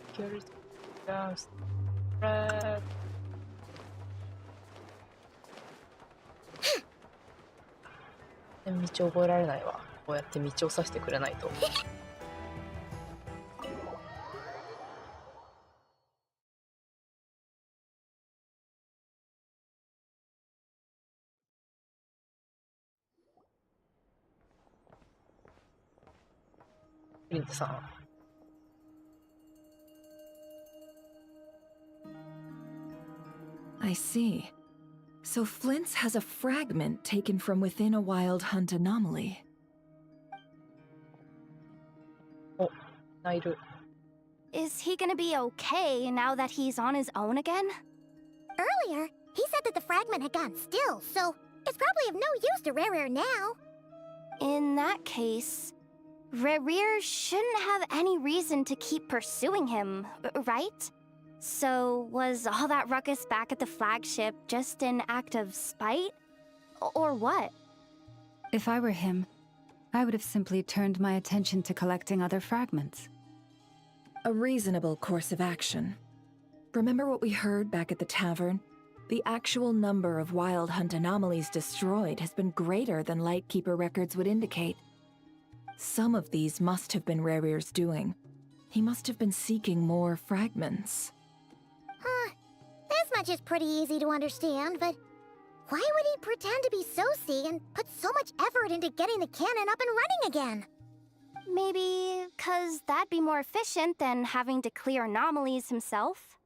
Security just red. 道覚えられないわ。こうやって道を指してくれないと。フリントさん。I see. So Flint's has a fragment taken from within a wild hunt anomaly. お、いる。 Is he gonna be okay now that he's on his own again? Earlier, he said that the fragment had gone still, so it's probably of no use to Rare now. In that case, Rerir shouldn't have any reason to keep pursuing him, right? So, was all that ruckus back at the flagship just an act of spite? Or what? If I were him, I would have simply turned my attention to collecting other fragments. A reasonable course of action. Remember what we heard back at the tavern? The actual number of wild hunt anomalies destroyed has been greater than Lightkeeper records would indicate. Some of these must have been Rerir's doing. He must have been seeking more fragments. This much is pretty easy to understand, but why would he pretend to be Soci and put so much effort into getting the cannon up and running again? Maybe 'cause that'd be more efficient than having to clear anomalies himself?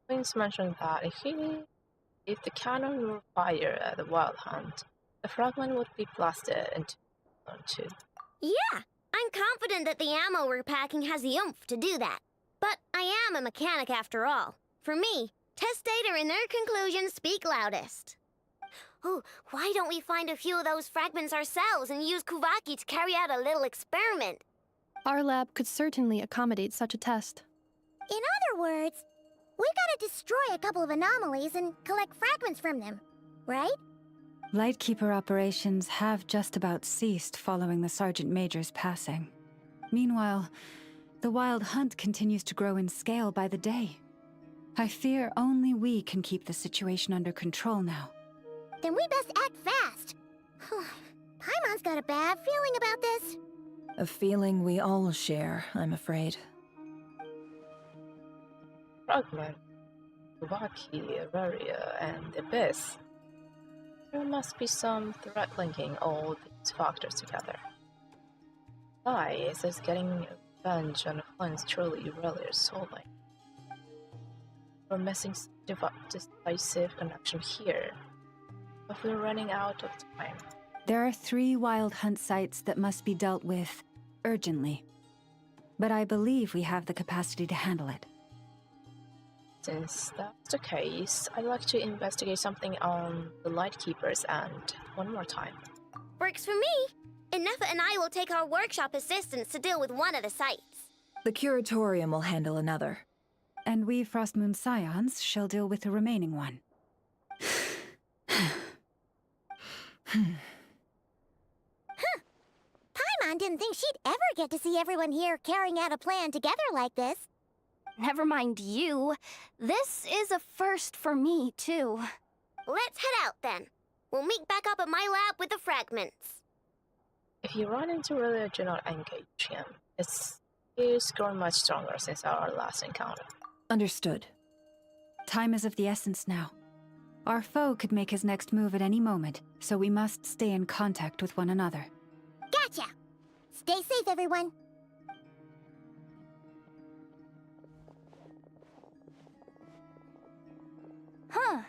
Prince mentioned that if the cannon were fired at the wild hunt, the fragment would be blasted into too. Yeah, I'm confident that the ammo we're packing has the oomph to do that. But I am a mechanic after all. For me, test data and their conclusions speak loudest. Oh, why don't we find a few of those fragments ourselves and use Kuvaki to carry out a little experiment? Our lab could certainly accommodate such a test. In other words, we gotta destroy a couple of anomalies and collect fragments from them, right? Lightkeeper operations have just about ceased following the Sergeant Major's passing. Meanwhile, the wild hunt continues to grow in scale by the day. I fear only we can keep the situation under control now. Then we best act fast. Paimon's got a bad feeling about this. A feeling we all share, I'm afraid. Fragment, Kuvaki, Rerir, and the Abyss. There must be some threat linking all these factors together. Why is this getting revenge on Flint's truly Rerir's soulmate? We're missing decisive connection here, but we're running out of time. There are 3 wild hunt sites that must be dealt with urgently. But I believe we have the capacity to handle it. Since that's the case, I'd like to investigate something on the Lightkeepers and one more time. Works for me. Nefa and I will take our workshop assistants to deal with one of the sites. The curatorium will handle another. And we Frostmoon Scions shall deal with the remaining one. didn't think she'd ever get to see everyone here carrying out a plan together like this. Never mind you. This is a first for me, too. Let's head out then. We'll meet back up at my lab with the fragments. If you run into earlier, do not engage him. He's grown much stronger since our last encounter. Understood. Time is of the essence now. Our foe could make his next move at any moment, so we must stay in contact with one another. Gotcha! Stay safe, everyone. Huh.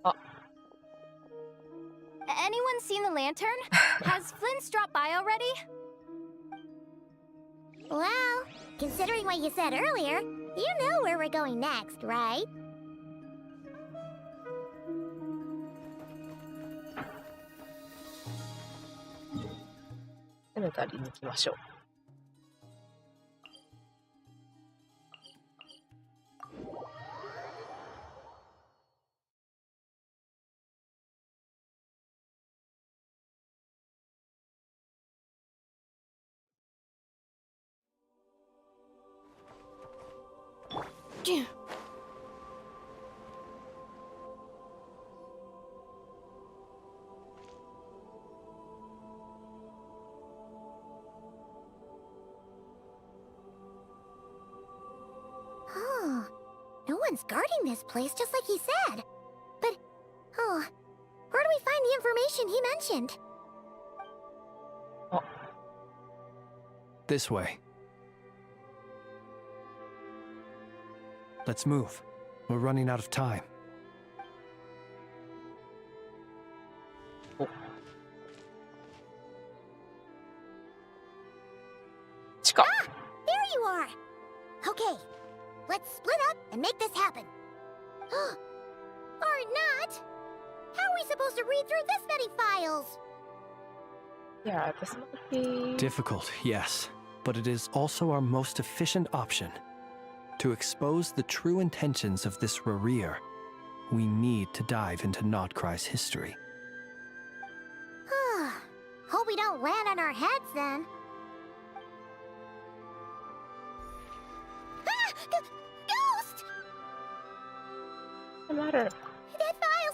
Oh. Anyone seen the lantern? Has Flint's dropped by already? Well, considering what you said earlier, you know where we're going next, right? Let's go to the 行。Oh, no one's guarding this place just like he said. But, oh, where do we find the information he mentioned? Oh. This way. Let's move. We're running out of time. Oh. Ah! There you are! Okay, let's split up and make this happen. Or not! How are we supposed to read through this many files? Yeah, this might be... Difficult, yes. But it is also our most efficient option. To expose the true intentions of this Rereer, we need to dive into Nodcry's history. Hope we don't land on our heads then. Ah! Ghost! What's the matter? That file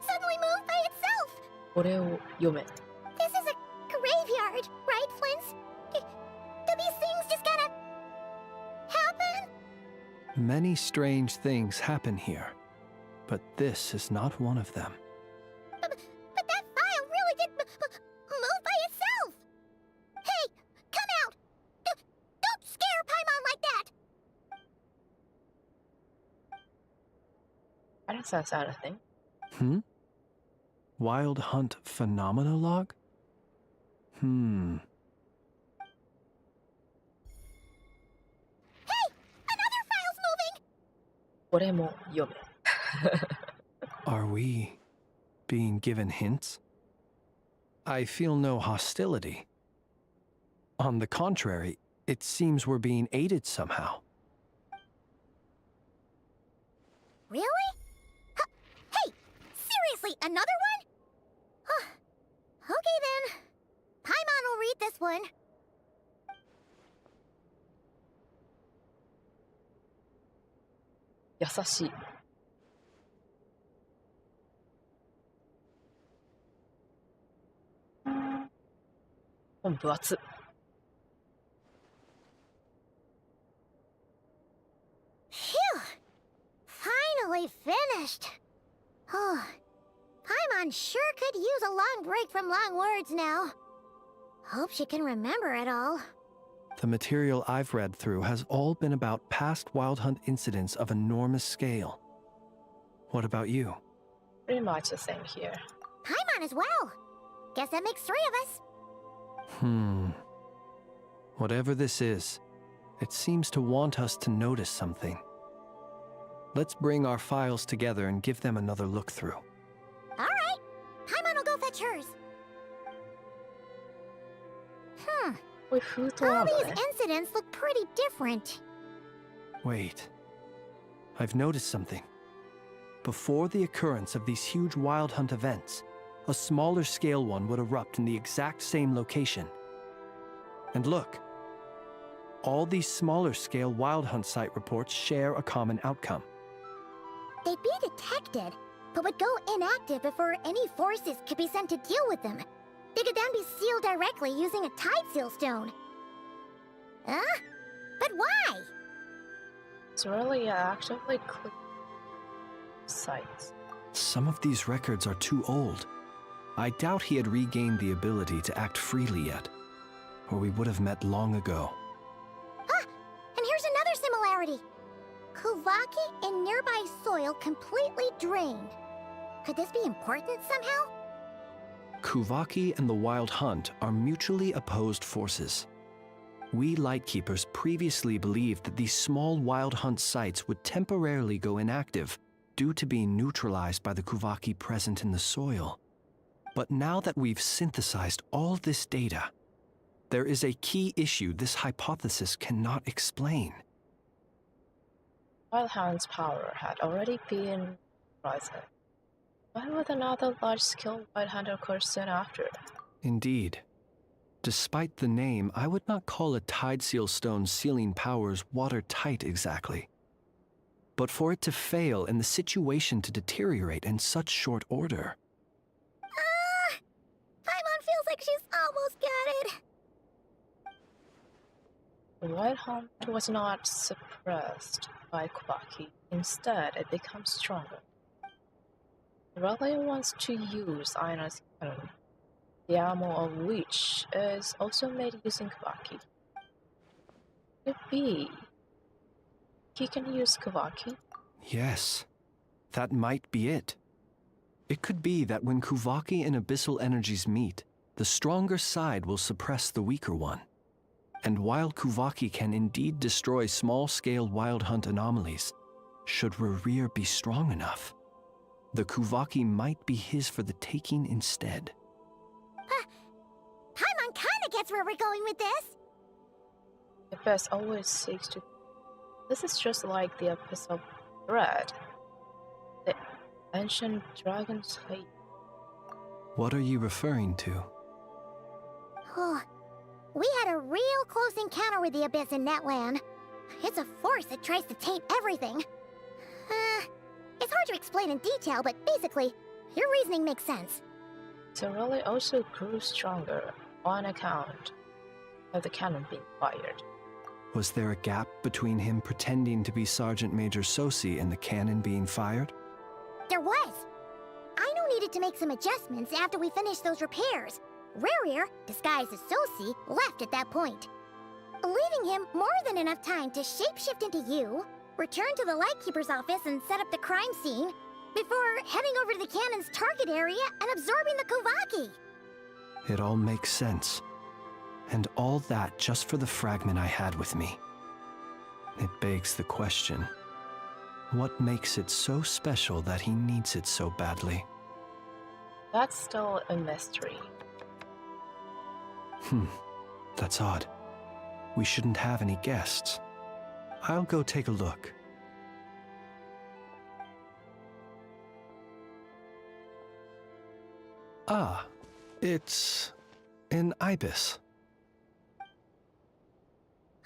suddenly moved by itself! これを読め。 This is a graveyard, right, Flint? Do these things just gotta happen? Many strange things happen here, but this is not one of them. But that file really did move by itself! Hey, come out! Don't scare Paimon like that! I don't sense anything. Wild Hunt Phenomenologue? Hey! Another file's moving! これも読め。 Are we being given hints? I feel no hostility. On the contrary, it seems we're being aided somehow. Really? Hey! Seriously, another one? Okay then. Paimon will read this one.優しい。本分厚。Phew! Finally finished. Oh, Paimon sure could use a long break from long words now. Hope she can remember it all. The material I've read through has all been about past Wild Hunt incidents of enormous scale. What about you? Pretty much the same here. Paimon as well. Guess that makes 3 of us. Whatever this is, it seems to want us to notice something. Let's bring our files together and give them another look through. All right. Paimon will go fetch hers. All these incidents look pretty different. Wait. I've noticed something. Before the occurrence of these huge Wild Hunt events, a smaller scale one would erupt in the exact same location. And look, all these smaller scale Wild Hunt site reports share a common outcome. They'd be detected, but would go inactive before any forces could be sent to deal with them. They could then be sealed directly using a tide seal stone. Huh? But why? It's really actively clear sites. Some of these records are too old. I doubt he had regained the ability to act freely yet, or we would have met long ago. Ah! And here's another similarity. Kuvaki in nearby soil completely drained. Could this be important somehow? Kuvaki and the Wild Hunt are mutually opposed forces. We Lightkeepers previously believed that these small Wild Hunt sites would temporarily go inactive due to being neutralized by the Kuvaki present in the soil. But now that we've synthesized all this data, there is a key issue this hypothesis cannot explain. Wildhound's power had already been present. Why would another large-scale Wildhound occur soon after? Indeed. Despite the name, I would not call a Tide Seal Stone's sealing powers watertight exactly. But for it to fail and the situation to deteriorate in such short order... Paimon feels like she's almost got it. The Wildhound was not suppressed by Kuvaki. Instead, it becomes stronger. Raleigh wants to use Aina's cannon, the ammo of which is also made using Kuvaki. Could it be he can use Kuvaki? Yes, that might be it. It could be that when Kuvaki and Abyssal energies meet, the stronger side will suppress the weaker one. And while Kuvaki can indeed destroy small-scale Wild Hunt anomalies, should Rerir be strong enough, the Kuvaki might be his for the taking instead. Paimon kinda gets where we're going with this. The best always seeks to... This is just like the episode Bread. The ancient dragon's hate. What are you referring to? We had a real close encounter with the Abyss in Netland. It's a force that tries to taint everything. It's hard to explain in detail, but basically, your reasoning makes sense. Raleigh also grew stronger on account of the cannon being fired. Was there a gap between him pretending to be Sergeant Major Sosi and the cannon being fired? There was. Aino needed to make some adjustments after we finished those repairs. Rerir, disguised as Sosi, left at that point, leaving him more than enough time to shapeshift into you, return to the Lightkeeper's office and set up the crime scene, before heading over to the cannon's target area and absorbing the Kuvaki. It all makes sense. And all that just for the fragment I had with me. It begs the question, what makes it so special that he needs it so badly? That's still a mystery. That's odd. We shouldn't have any guests. I'll go take a look. Ah, it's an ibis.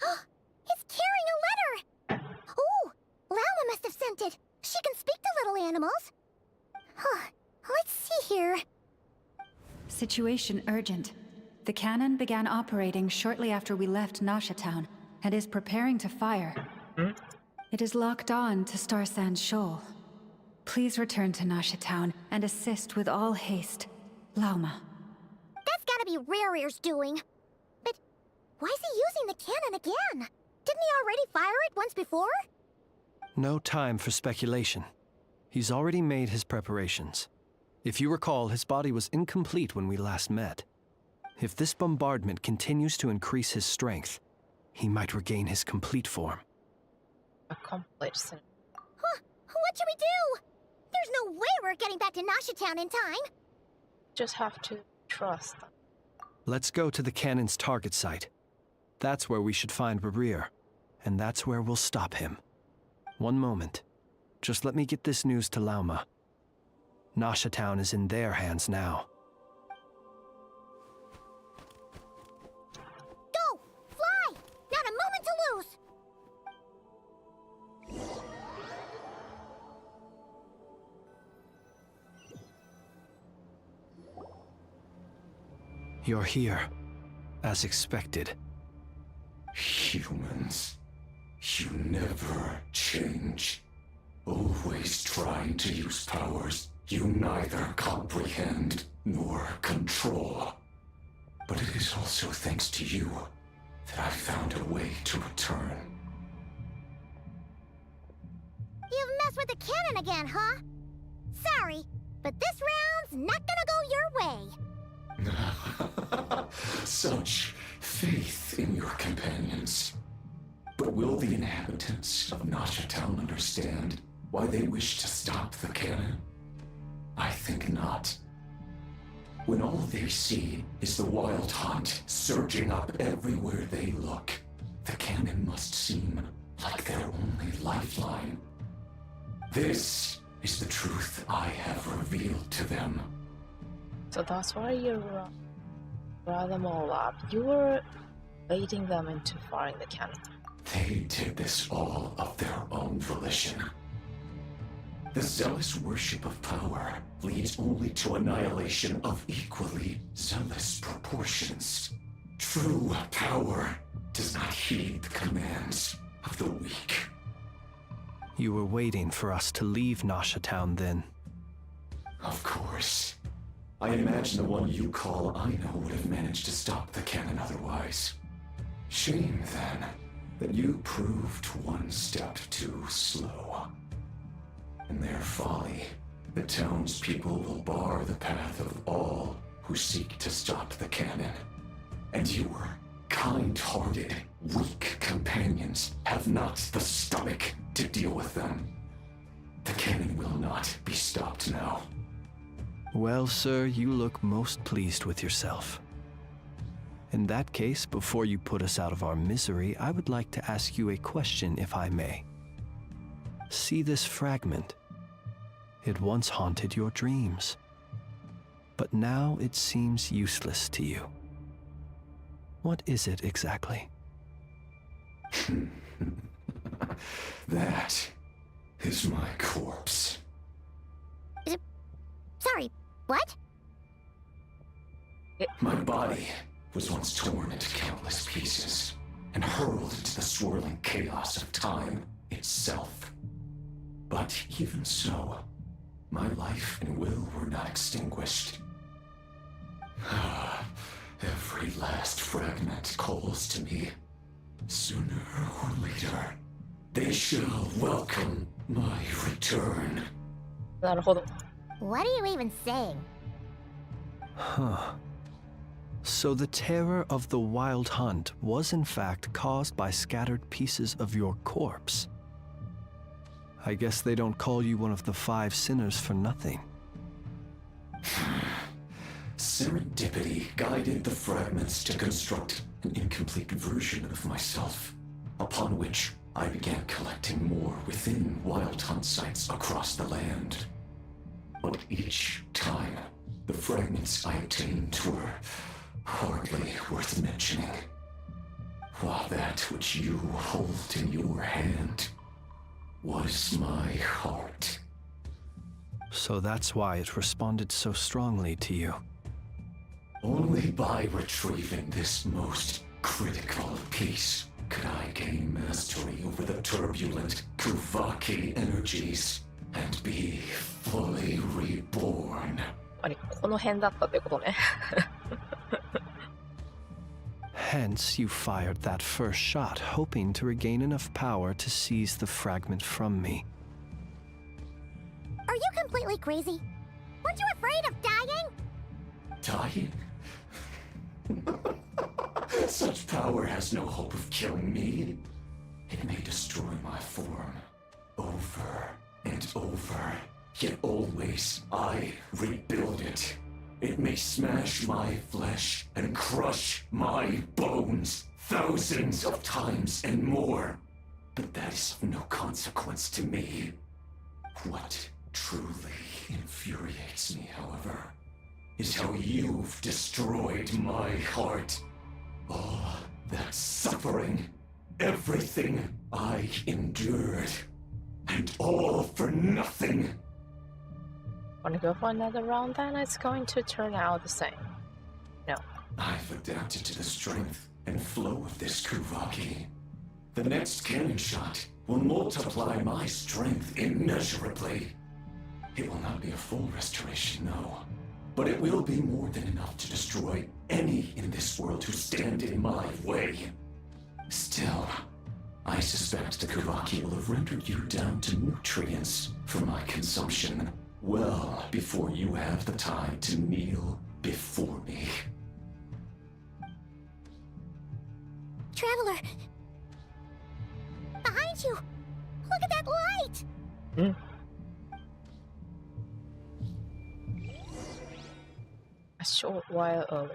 It's carrying a letter! Oh, Lauma must have sent it. She can speak to little animals. Let's see here. Situation urgent. The cannon began operating shortly after we left Nasha Town and is preparing to fire. It is locked on to Star Sand Shoal. Please return to Nasha Town and assist with all haste. Lauma. That's gotta be Rerir's doing. But why is he using the cannon again? Didn't he already fire it once before? No time for speculation. He's already made his preparations. If you recall, his body was incomplete when we last met. If this bombardment continues to increase his strength, he might regain his complete form. A complete sin. What should we do? There's no way we're getting back to Nasha Town in time. Just have to trust them. Let's go to the cannon's target site. That's where we should find Rerir, and that's where we'll stop him. One moment. Just let me get this news to Lauma. Nasha Town is in their hands now. Go! Fly! Not a moment to lose! You're here, as expected. Humans, you never change. Always trying to use powers you neither comprehend nor control. But it is also thanks to you that I found a way to return. You've messed with the cannon again, huh? Sorry, but this round's not gonna go your way. Such faith in your companions. But will the inhabitants of Nasha Town understand why they wish to stop the cannon? I think not. When all they see is the wild hunt surging up everywhere they look, the cannon must seem like their only lifeline. This is the truth I have revealed to them. So that's why you brought them all up. You were baiting them into firing the cannon. They did this all of their own volition. The zealous worship of power leads only to annihilation of equally zealous proportions. True power does not heed the commands of the weak. You were waiting for us to leave Nasha Town then. Of course. I imagine the one you call Aino would have managed to stop the cannon otherwise. Shame, then, that you proved one step too slow. In their folly, the townspeople will bar the path of all who seek to stop the cannon. And your kind-hearted, weak companions have not the stomach to deal with them. The cannon will not be stopped now. Well, sir, you look most pleased with yourself. In that case, before you put us out of our misery, I would like to ask you a question, if I may. See this fragment? It once haunted your dreams, but now it seems useless to you. What is it exactly? That is my corpse. Sorry, what? My body was once torn into countless pieces and hurled into the swirling chaos of time itself. But even so, my life and will were not extinguished. Every last fragment calls to me. Sooner or later, they shall welcome my return. なるほど。 What are you even saying? Huh. So the terror of the wild hunt was in fact caused by scattered pieces of your corpse. I guess they don't call you one of the 5 sinners for nothing. Serendipity guided the fragments to construct an incomplete version of myself, upon which I began collecting more within wild hunt sites across the land. But each time, the fragments I obtained were hardly worth mentioning, while that which you hold in your hand was my heart. So that's why it responded so strongly to you. Only by retrieving this most critical piece could I gain mastery over the turbulent Kuvaki energies and be fully reborn. あれ、この辺だったってことね。Hence, you fired that first shot, hoping to regain enough power to seize the fragment from me. Are you completely crazy? Weren't you afraid of dying? Dying? Such power has no hope of killing me. It may destroy my form over and over, yet always I rebuild it. It may smash my flesh and crush my bones thousands of times and more, but that is of no consequence to me. What truly infuriates me, however, is how you've destroyed my heart. All that suffering, everything I endured, and all for nothing. Wanna go for another round then? It's going to turn out the same. No. I've adapted to the strength and flow of this Kuvaki. The next cannon shot will multiply my strength immeasurably. It will not be a full restoration, no. But it will be more than enough to destroy any in this world who stand in my way. Still, I suspect the Kuvaki will have rendered you down to nutrients for my consumption well before you have the time to kneel before me. Traveler! Behind you! Look at that light! A short while earlier.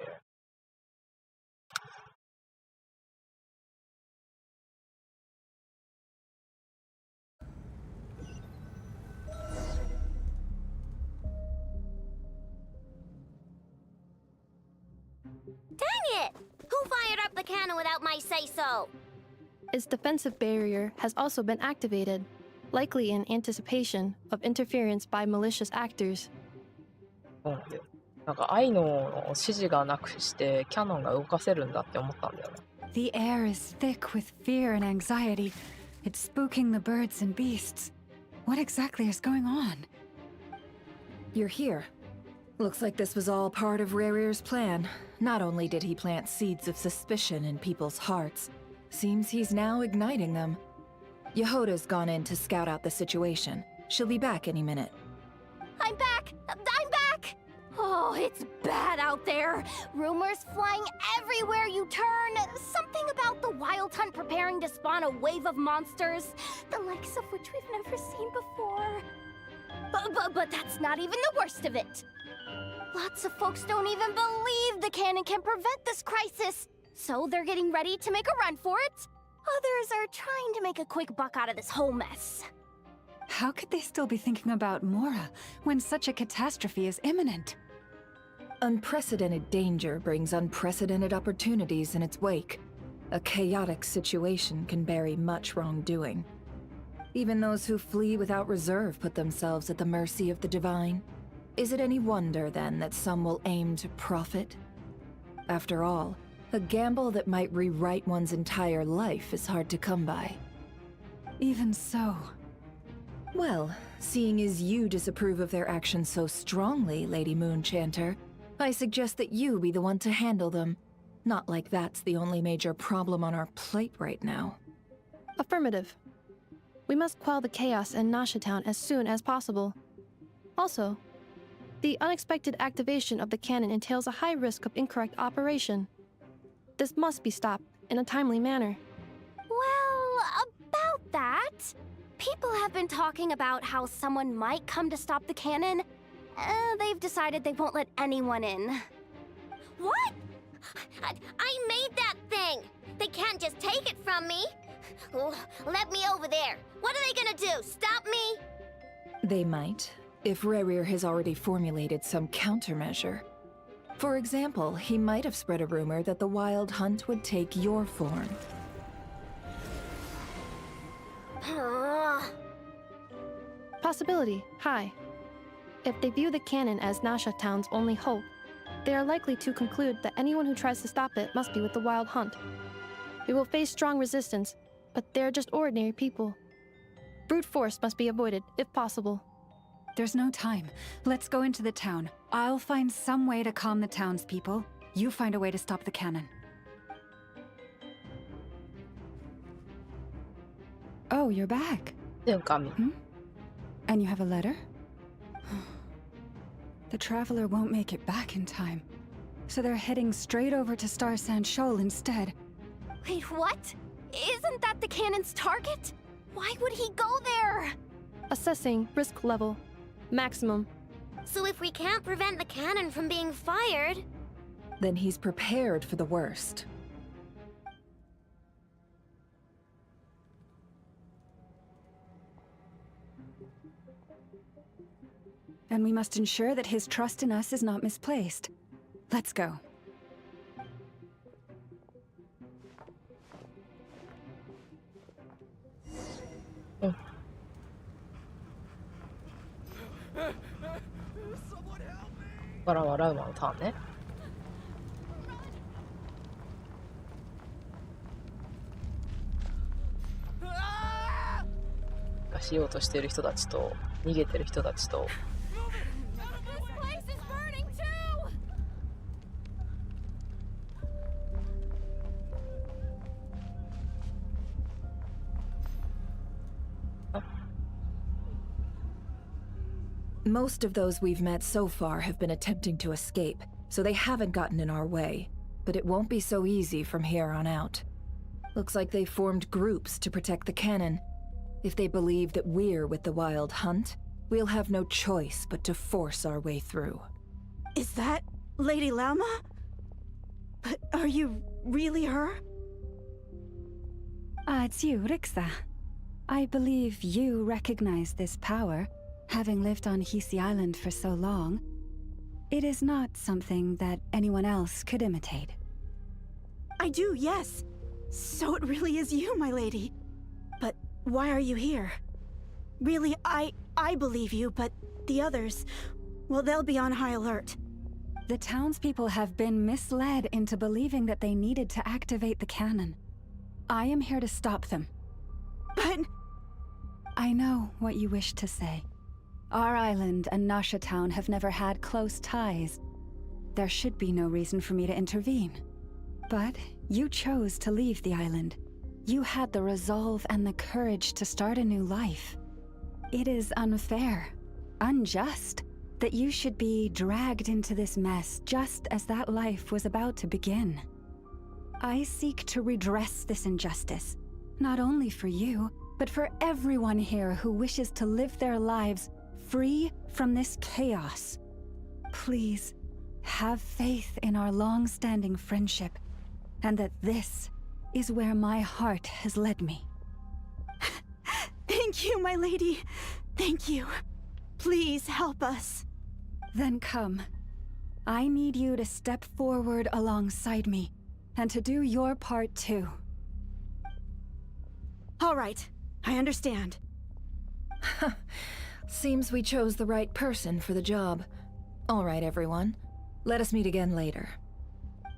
Dang it! Who fired up the cannon without my say-so? Its defensive barrier has also been activated, likely in anticipation of interference by malicious actors. そうなんだよ。なんか愛の指示がなくしてキャノンが動かせるんだって思ったんだよね。The air is thick with fear and anxiety. It's spooking the birds and beasts. What exactly is going on? You're here. Looks like this was all part of Rarir's plan. Not only did he plant seeds of suspicion in people's hearts, seems he's now igniting them. Yehoda's gone in to scout out the situation. She'll be back any minute. I'm back! I'm back! Oh, it's bad out there. Rumors flying everywhere you turn. Something about the wild hunt preparing to spawn a wave of monsters, the likes of which we've never seen before. But that's not even the worst of it. Lots of folks don't even believe the cannon can prevent this crisis, so they're getting ready to make a run for it. Others are trying to make a quick buck out of this whole mess. How could they still be thinking about Mora when such a catastrophe is imminent? Unprecedented danger brings unprecedented opportunities in its wake. A chaotic situation can bury much wrongdoing. Even those who flee without reserve put themselves at the mercy of the divine. Is it any wonder, then, that some will aim to profit? After all, a gamble that might rewrite one's entire life is hard to come by. Even so. Well, seeing as you disapprove of their actions so strongly, Lady Moonchanter, I suggest that you be the one to handle them. Not like that's the only major problem on our plate right now. Affirmative. We must quell the chaos in Nasha Town as soon as possible. Also, the unexpected activation of the cannon entails a high risk of incorrect operation. This must be stopped in a timely manner. Well, about that, people have been talking about how someone might come to stop the cannon. They've decided they won't let anyone in. What? I made that thing! They can't just take it from me! Oh, let me over there! What are they gonna do? Stop me? They might, if Rarir has already formulated some countermeasure. For example, he might have spread a rumor that the Wild Hunt would take your form. Possibility high. If they view the cannon as Nasha Town's only hope, they are likely to conclude that anyone who tries to stop it must be with the Wild Hunt. We will face strong resistance, but they're just ordinary people. Brute force must be avoided, if possible. There's no time. Let's go into the town. I'll find some way to calm the townspeople. You find a way to stop the cannon. Oh, you're back. And you have a letter? The traveler won't make it back in time. So they're heading straight over to Star Sand Shoal instead. Wait, what? Isn't that the cannon's target? Why would he go there? Assessing risk level. Maximum. So if we can't prevent the cannon from being fired... Then he's prepared for the worst. and we must ensure that his trust in us is not misplaced. Let's go. Oh.笑うのターンね。しようとしている人たちと逃げてる人たちと。Most of those we've met so far have been attempting to escape, so they haven't gotten in our way. But it won't be so easy from here on out. Looks like they formed groups to protect the cannon. If they believe that we're with the Wild Hunt, we'll have no choice but to force our way through. Is that Lady Lauma? But are you really her? It's you, Rixa. I believe you recognize this power, having lived on Hisi Island for so long. It is not something that anyone else could imitate. I do, yes. So it really is you, my lady. But why are you here? Really, I believe you, but the others, well, they'll be on high alert. The townspeople have been misled into believing that they needed to activate the cannon. I am here to stop them. But... I know what you wish to say. Our island and Nasha Town have never had close ties. There should be no reason for me to intervene. But you chose to leave the island. You had the resolve and the courage to start a new life. It is unfair, unjust, that you should be dragged into this mess just as that life was about to begin. I seek to redress this injustice, not only for you, but for everyone here who wishes to live their lives free from this chaos. Please, have faith in our long-standing friendship, and that this is where my heart has led me. Thank you, my lady. Thank you. Please help us. Then come. I need you to step forward alongside me, and to do your part too. All right, I understand. Seems we chose the right person for the job. All right, everyone. Let us meet again later.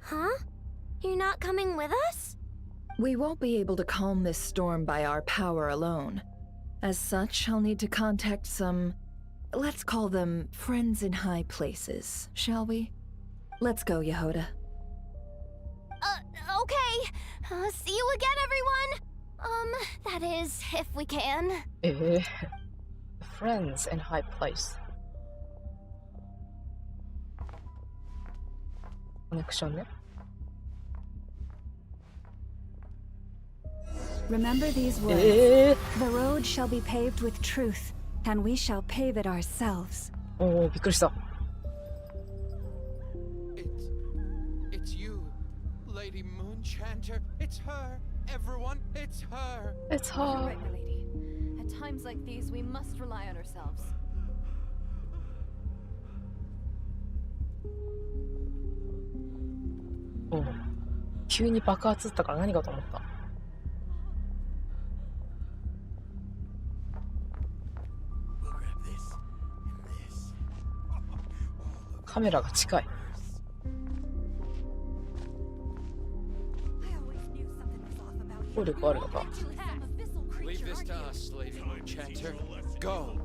Huh? You're not coming with us? We won't be able to calm this storm by our power alone. As such, I'll need to contact some... let's call them friends in high places, shall we? Let's go, Yehoda. Okay. See you again, everyone. That is, if we can. Friends in high place. Connection ね。Remember these words. The road shall be paved with truth, and we shall pave it ourselves. おお、びっくりした。It's you, Lady Moonchanter. It's her. Everyone, it's her. It's her. You're right, my lady. At times like these, we must rely on ourselves. おお、急に爆発ったから何かと思った。カメラが近い。効力あるのか。Leave this to us, Lady Moonchanter. Go.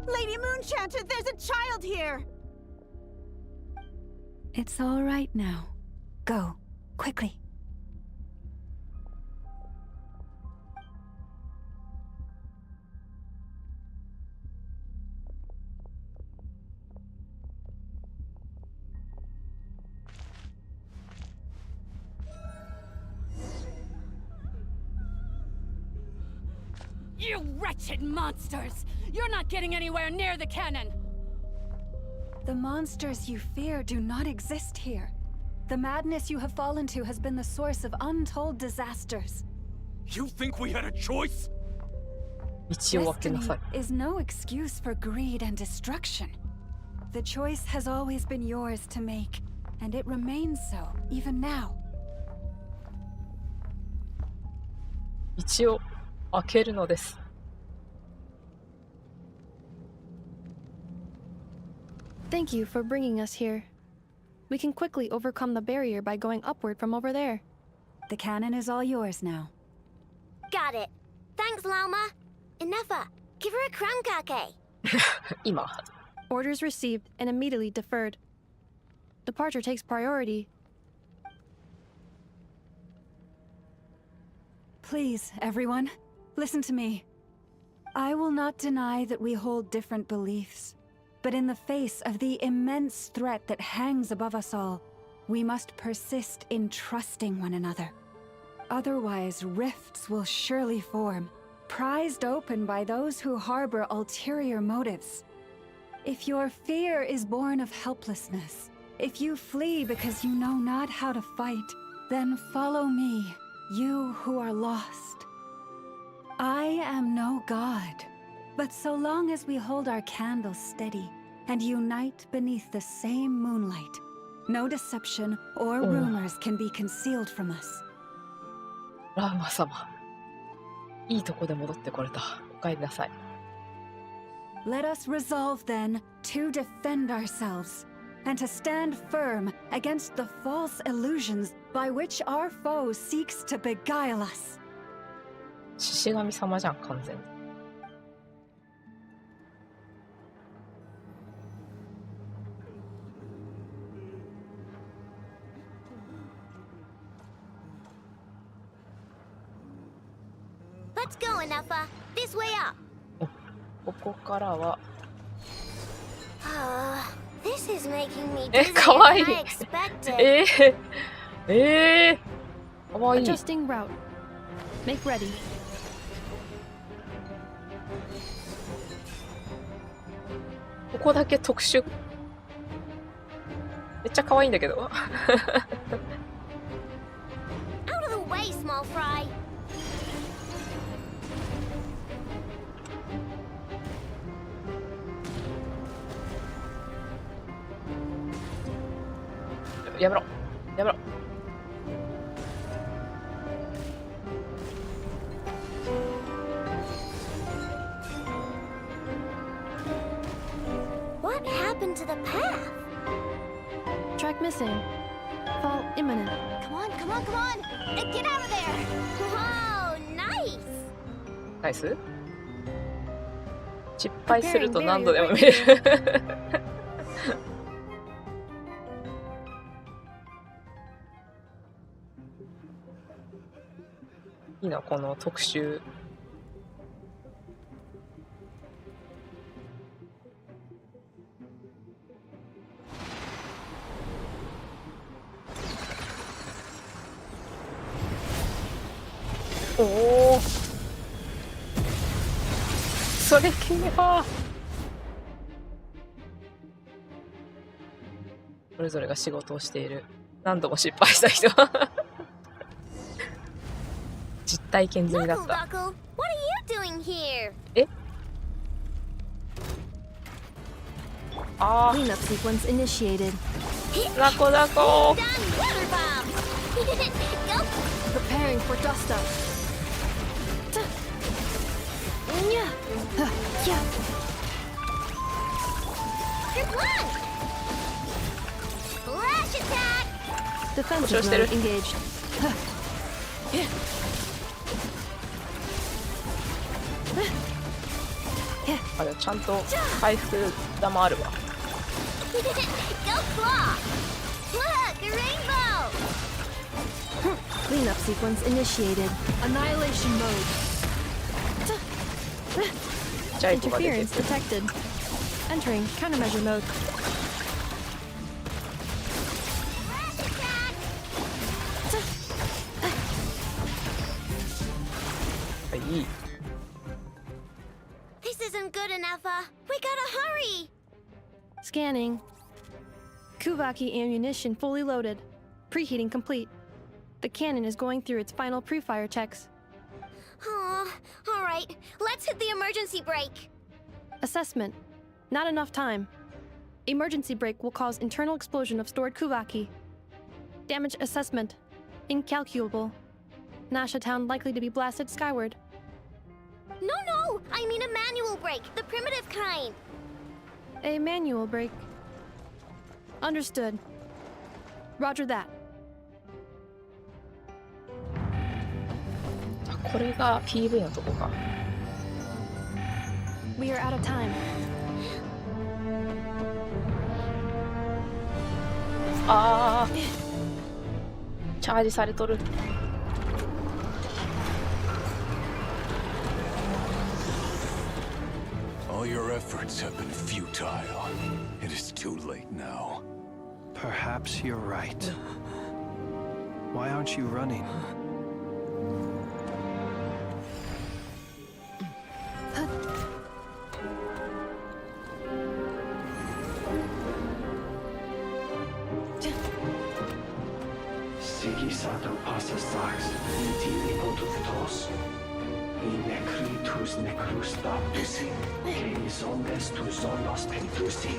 Lady Moonchanter, there's a child here! It's all right now. Go, quickly. You wretched monsters! You're not getting anywhere near the cannon! The monsters you fear do not exist here. The madness you have fallen to has been the source of untold disasters. You think we had a choice? 道を開けな Destiny さい。 is no excuse for greed and destruction. The choice has always been yours to make, and it remains so, even now. 道を開けるのです。Thank you for bringing us here. We can quickly overcome the barrier by going upward from over there. The cannon is all yours now. Got it. Thanks, Lauma. Enough. Give her a crown kake. 今。 Orders received and immediately deferred. Departure takes priority. Please, everyone, listen to me. I will not deny that we hold different beliefs, but in the face of the immense threat that hangs above us all, we must persist in trusting one another. Otherwise, rifts will surely form, prized open by those who harbor ulterior motives. If your fear is born of helplessness, if you flee because you know not how to fight, then follow me, you who are lost. I am no god, but so long as we hold our candles steady and unite beneath the same moonlight, no deception or rumors can be concealed from us. ラーマ様。いいとこで戻ってこれた。お帰りなさい。Let us resolve then to defend ourselves and to stand firm against the false illusions by which our foe seeks to beguile us. 獅子神様じゃん、完全に。Let's go, Enough. This way up. ここからは。This is making me かわいい。 dizzier than I expected. かわいい。 Adjusting route. Make ready. ここだけ特殊。めっちゃ可愛いんだけど。Out of the way, small fry. やめろ。やめろ。What happened to the path? Track missing. Fall imminent. Come on, come on, come on! Get out of there! Whoa, nice! ナイス。失敗すると何度でも見える。いいな、この特集。おお。それ系は。それぞれが仕事をしている。何度も失敗した人。実体験済みだった。 Buckle, what are you doing here? え？ああ。 Cleanup sequence initiated. ラコダコ。 Preparing for dust up. Good luck! Flash attack! Defensive mode engaged. あれちゃんと回復玉あるわ。Go claw! Look, a rainbow! Cleanup sequence initiated. Annihilation mode. ジャイコが出て Interference detected. Entering countermeasure mode. いい。Alpha. We gotta hurry. Scanning. Kuvaki ammunition fully loaded. Preheating complete. The cannon is going through its final pre-fire checks. Oh, all right. Let's hit the emergency brake. Assessment. Not enough time. Emergency brake will cause internal explosion of stored Kuvaki. Damage assessment. Incalculable. Nasha Town likely to be blasted skyward. No, I mean a manual brake, the primitive kind. A manual brake. Understood. Roger that. これが PV のとこか。We are out of time. あー、チャージされとる。All your efforts have been futile. It is too late now. Perhaps you're right. Why aren't you running? Sigisato passa sax, intili potus in necritus necrus baptisi, que ondes tu zonos pentusi.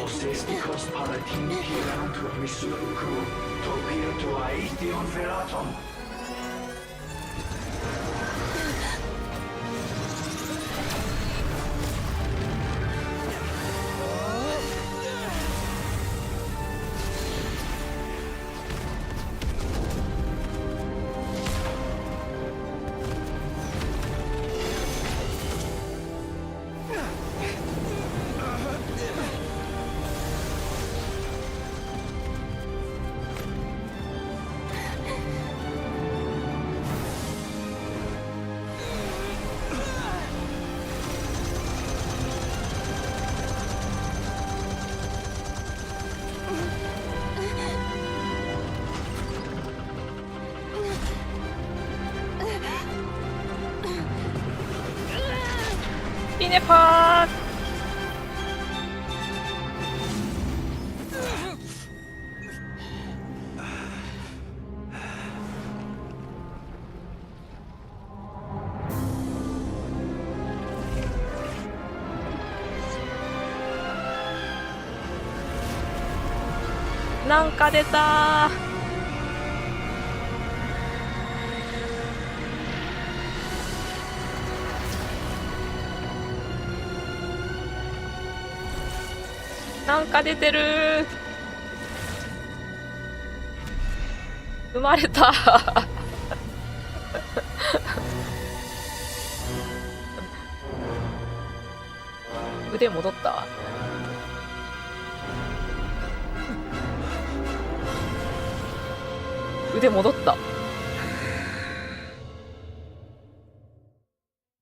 Osesticos palatin pirantur misurcu, topirtu aetion veratum.ピネパー、なんか出たー。なんか出てるー。生まれた腕戻った。腕戻った。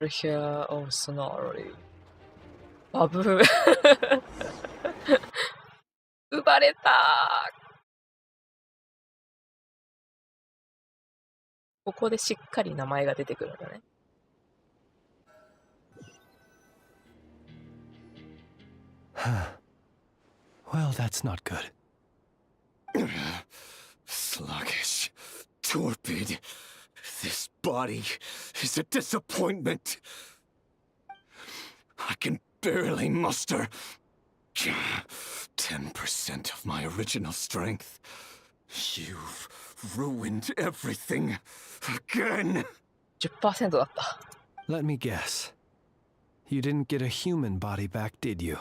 Here of Sonori バブー生まれた。ここでしっかり名前が出てくるんだね。Well, that's not good. Sluggish, torpid. This body is a disappointment. I can barely muster 10% of my original strength. You've ruined everything again. 10% だった。Let me guess. You didn't get a human body back, did you?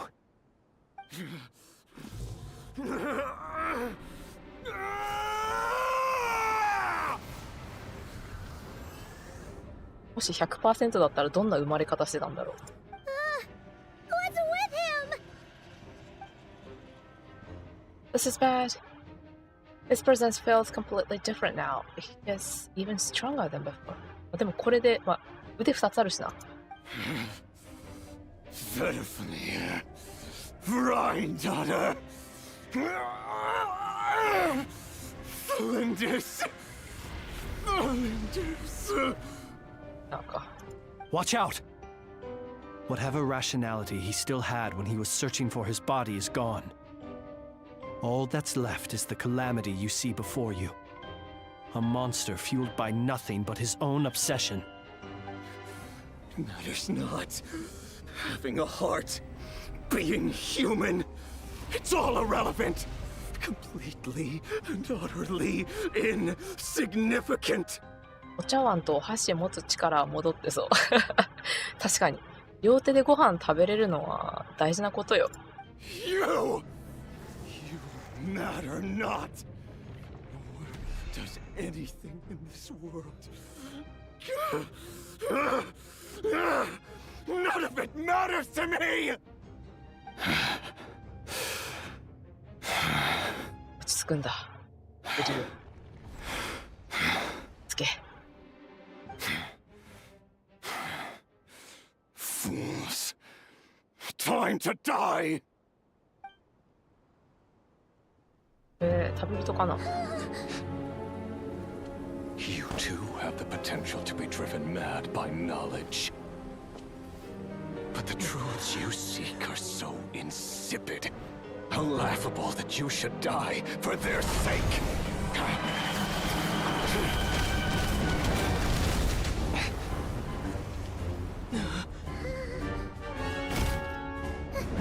もし 100% だったらどんな生まれ方してたんだろう。What's with him? This is bad. His presence feels completely different now. He's even stronger than before. でもこれで、まあ、腕2つあるしな。Verify. Granddaughter. Flinders. Flinders. なんか。 Watch out! Whatever rationality he still had when he was searching for his body is gone. All that's left is the calamity you see before you. A monster fueled by nothing but his own obsession. It matters not. Having a heart. Being human. It's all irrelevant. Completely and utterly insignificant. お茶碗とお箸持つ力は戻ってそう。確かに。両手でご飯食べれるのは大事なことよ。You matter not. Nor does anything in this world. None of it matters to me. 落ち着くんだ。できる。つけ。Fools. Time to die. 旅人かな。You too have the potential to be driven mad by knowledge. But the truths you seek are so insipid. How laughable that you should die for their sake.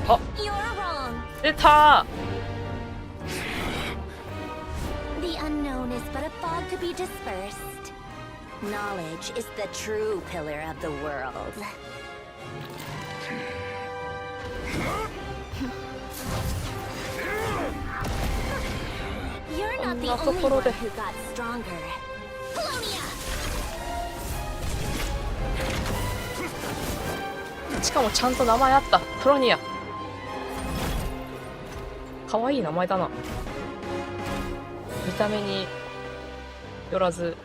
あ、 You're wrong. 出た。 The unknown is but a fog to be dispersed. Knowledge is the true pillar of the world. You're not the only one who got stronger. Polonia! しかもちゃんと名前あった。プロニア。かわいい名前だな。見た目によらず。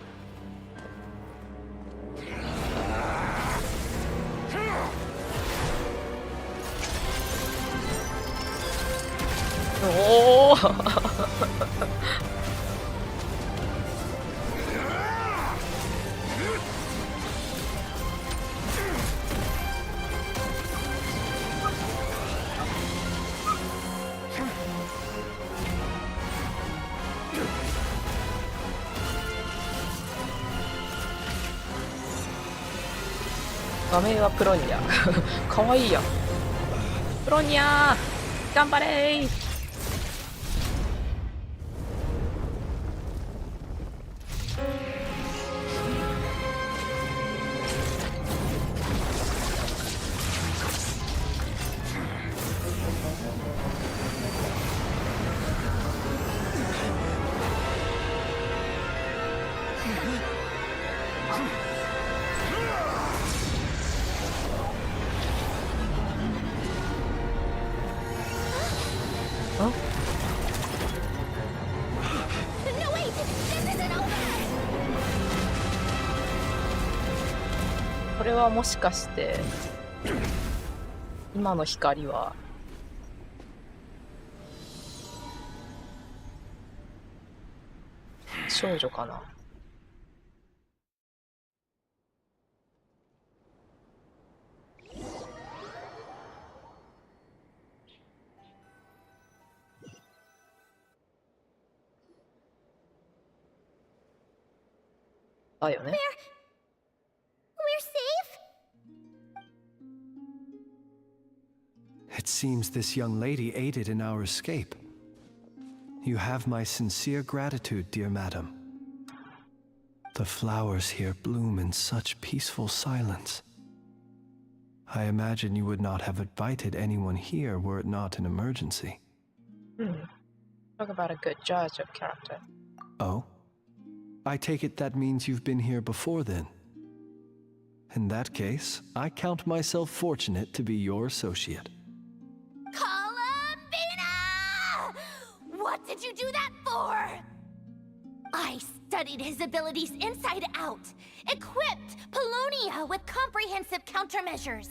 おお。画面はプロニア。かわいいやん。プロニアー頑張れー。これはもしかして今の光は少女かな。だよね。We're safe? It seems this young lady aided in our escape. You have my sincere gratitude, dear madam. The flowers here bloom in such peaceful silence. I imagine you would not have invited anyone here were it not an emergency. Talk about a good judge of character. Oh? I take it that means you've been here before then. In that case, I count myself fortunate to be your associate. Columbina! What did you do that for? I studied his abilities inside out, equipped Polonia with comprehensive countermeasures.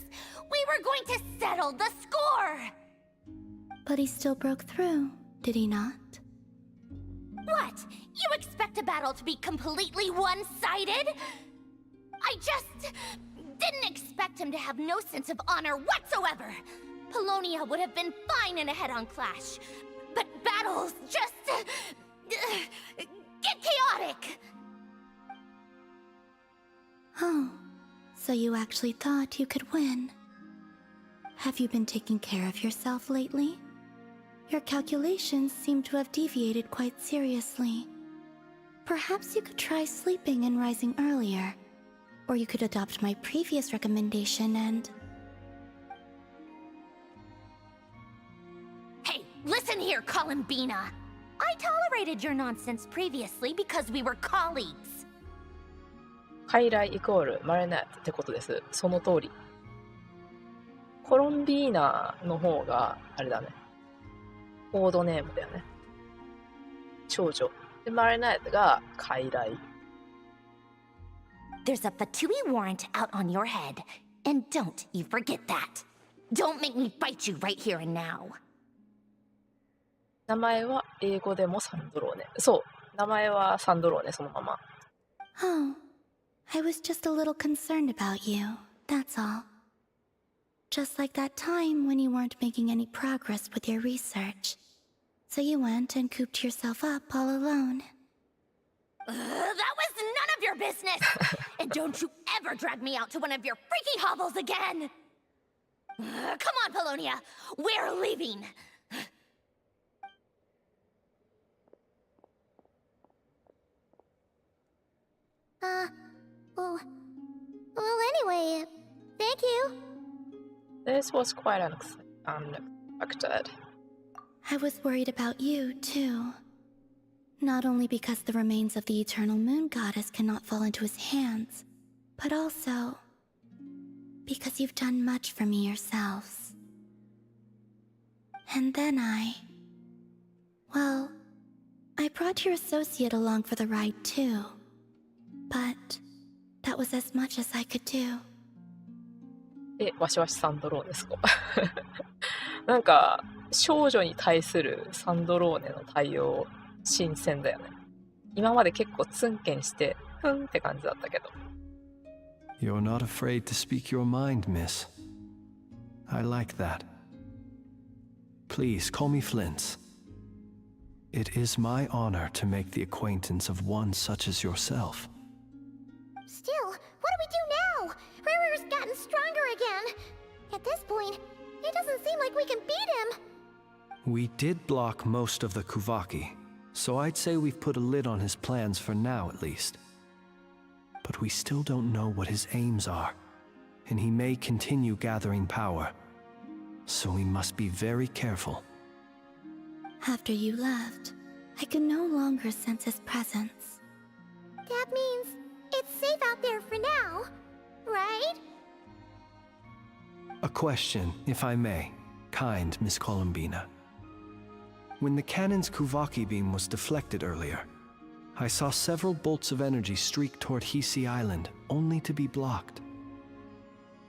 We were going to settle the score! But he still broke through, did he not? What? You expect a battle to be completely one-sided? I just didn't expect him to have no sense of honor whatsoever. Polonia would have been fine in a head-on clash. But battles just... get chaotic! Oh, so you actually thought you could win. Have you been taking care of yourself lately? Your calculations seem to have deviated quite seriously. Perhaps you could try sleeping and rising earlier. Or you could adopt my previous recommendation and... Hey, listen here, Columbina! I tolerated your nonsense previously because we were colleagues. 傀儡イコールマリネットってことです。その通り。コロンビーナの方があれだね。コードネームだよね。少女。で、マリネットが傀儡。There's a Fatui warrant out on your head, and don't you forget that. Don't make me fight you right here and now. 名前は英語でもサンドローネ。そう。名前はサンドローネ、そのまま。Oh, I was just a little concerned about you, that's all. Just like that time when you weren't making any progress with your research. So you went and cooped yourself up all alone. That was none of your business! And don't you ever drag me out to one of your freaky hovels again! Come on, Polonia! We're leaving! Well, anyway, thank you. This was quite unexpected. I was worried about you, too. Not only because the remains of the Eternal Moon Goddess cannot fall into his hands, but also because you've done much for me yourselves. And then well, I brought your associate along for the ride, too. But that was as much as I could do. わしわしサンドローネですかなんか少女に対するサンドローネの対応新鮮だよね。今まで結構ツンケンしてふんって感じだったけど。You're not afraid to speak your mind, miss. I like that. Please call me Flint's. It is my honor to make the acquaintance of one such as yourself. Still, what do we do now? Riri's gotten stronger again. At this point, it doesn't seem like we can beat him. We did block most of the Kuvaki, so I'd say we've put a lid on his plans for now at least. But we still don't know what his aims are, and he may continue gathering power. So we must be very careful. After you left, I could no longer sense his presence. That means it's safe out there for now, right? A question, if I may, kind Miss Columbina. When the cannon's Kuvaki beam was deflected earlier, I saw several bolts of energy streak toward Hisi Island, only to be blocked.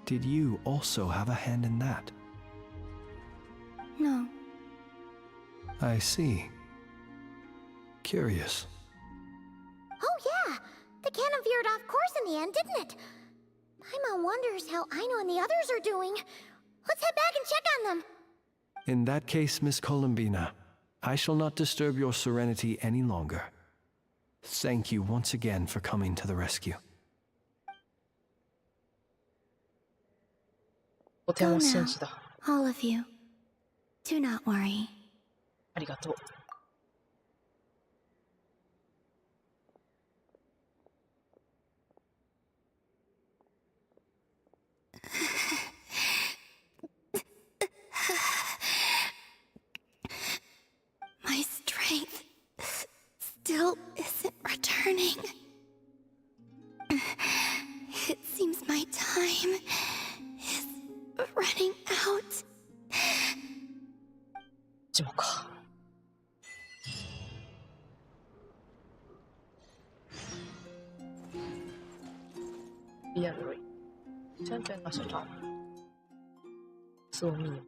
Did you also have a hand in that? No. I see. Curious. Oh yeah! The cannon veered off course in the end, didn't it? Paimon wonders how Aino and the others are doing. Let's head back and check on them. In that case, Miss Columbina, I shall not disturb your serenity any longer. Thank you once again for coming to the rescue. とても紳士だ。 All of you. Do not worry. ありがとう。My strength still isn't returning. It seems my time is running out. ジモか。リアルイ。チャンピオンがした。そう見に。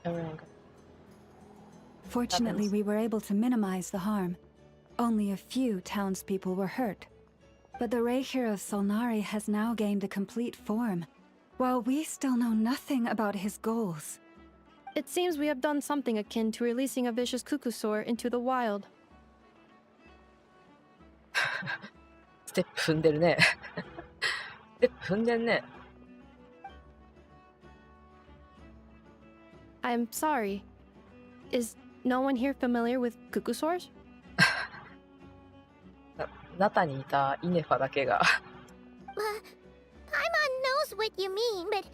Everyone. Fortunately, we were able to minimize the harm. Only a few townspeople were hurt. But the Reikir of Solnari has now gained a complete form, while we still know nothing about his goals. It seems we have done something akin to releasing a vicious Kukusaur into the wild. ステップ踏んでるね。ステップ踏んでんね。I'm sorry. Is no one here familiar with Kukusaurs? ナタにいたイネファだけが。Paimon knows what you mean, but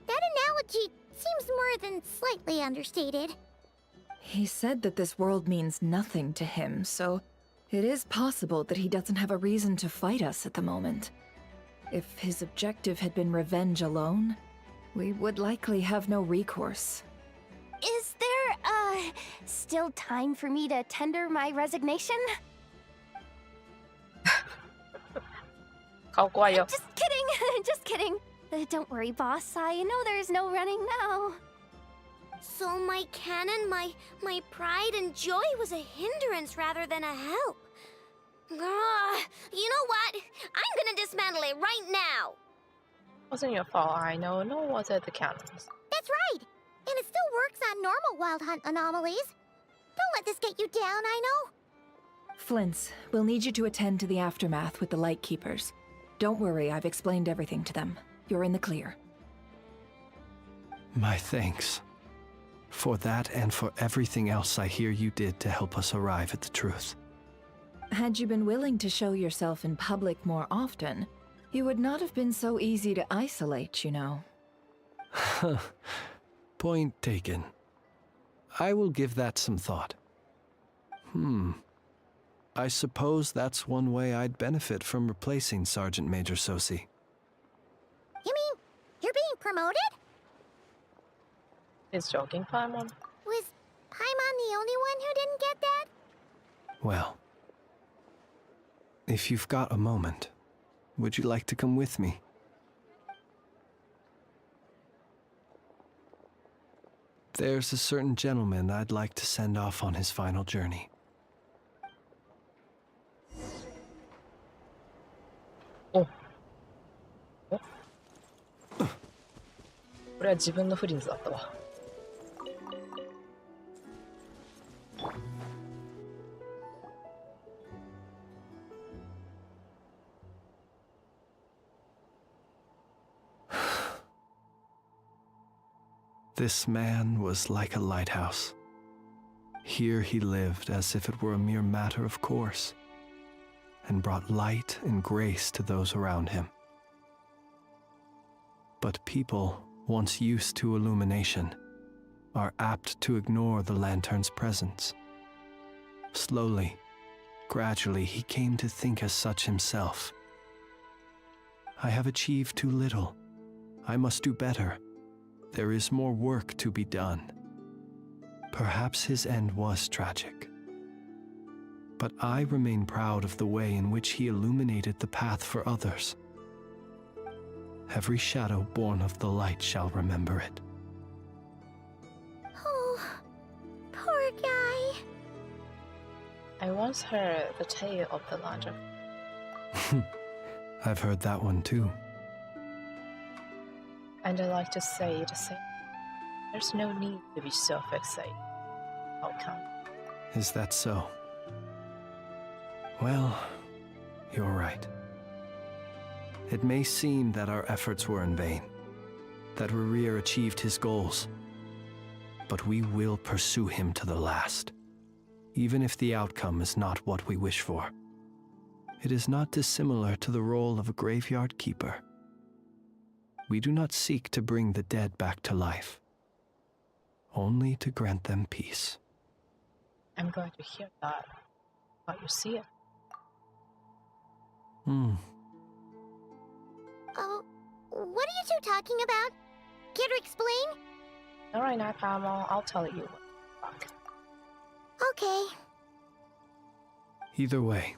that analogy seems more than slightly understated. He said that this world means nothing to him, so it is possible that he doesn't have a reason to fight us at the moment. If his objective had been revenge alone, we would likely have no recourse. Is there, still time for me to tender my resignation? 顔怖いよ。 Just kidding! Just kidding! Don't worry, boss. I know there's no running now. So my canon, my pride and joy was a hindrance rather than a help. You know what? I'm gonna dismantle it right now. Wasn't your fault, I know. No was it the cannons. That's right. And it still works on normal wild hunt anomalies. Don't let this get you down, I know. Flints, we'll need you to attend to the aftermath with the Lightkeepers. Don't worry, I've explained everything to them. You're in the clear. My thanks. For that and for everything else I hear you did to help us arrive at the truth. Had you been willing to show yourself in public more often, you would not have been so easy to isolate, you know. Point taken. I will give that some thought. I suppose that's one way I'd benefit from replacing Sergeant Major Sosi. You mean you're being promoted? He's joking, Paimon. Was Paimon the only one who didn't get that? Well, if you've got a moment, would you like to come with me? There's a certain gentleman I'd like to send off on his final journey. Oh. これは自分のフリンズだったわ。This man was like a lighthouse. Here he lived as if it were a mere matter of course, and brought light and grace to those around him. But people, once used to illumination, are apt to ignore the lantern's presence. Slowly, gradually, he came to think as such himself. I have achieved too little. I must do better. There is more work to be done. Perhaps his end was tragic. But I remain proud of the way in which he illuminated the path for others. Every shadow born of the light shall remember it. Oh, poor guy. I once heard the tale of the lantern. I've heard that one too. And I like to say the same. There's no need to be so fixated. Outcome. Is that so? Well, you're right. It may seem that our efforts were in vain, that Rerir achieved his goals, but we will pursue him to the last, even if the outcome is not what we wish for. It is not dissimilar to the role of a graveyard keeper. We do not seek to bring the dead back to life, only to grant them peace. I'm going to hear that. How you see it? Oh, what are you two talking about? Care to explain? All right, now, Paimon, I'll tell you. Okay. Either way,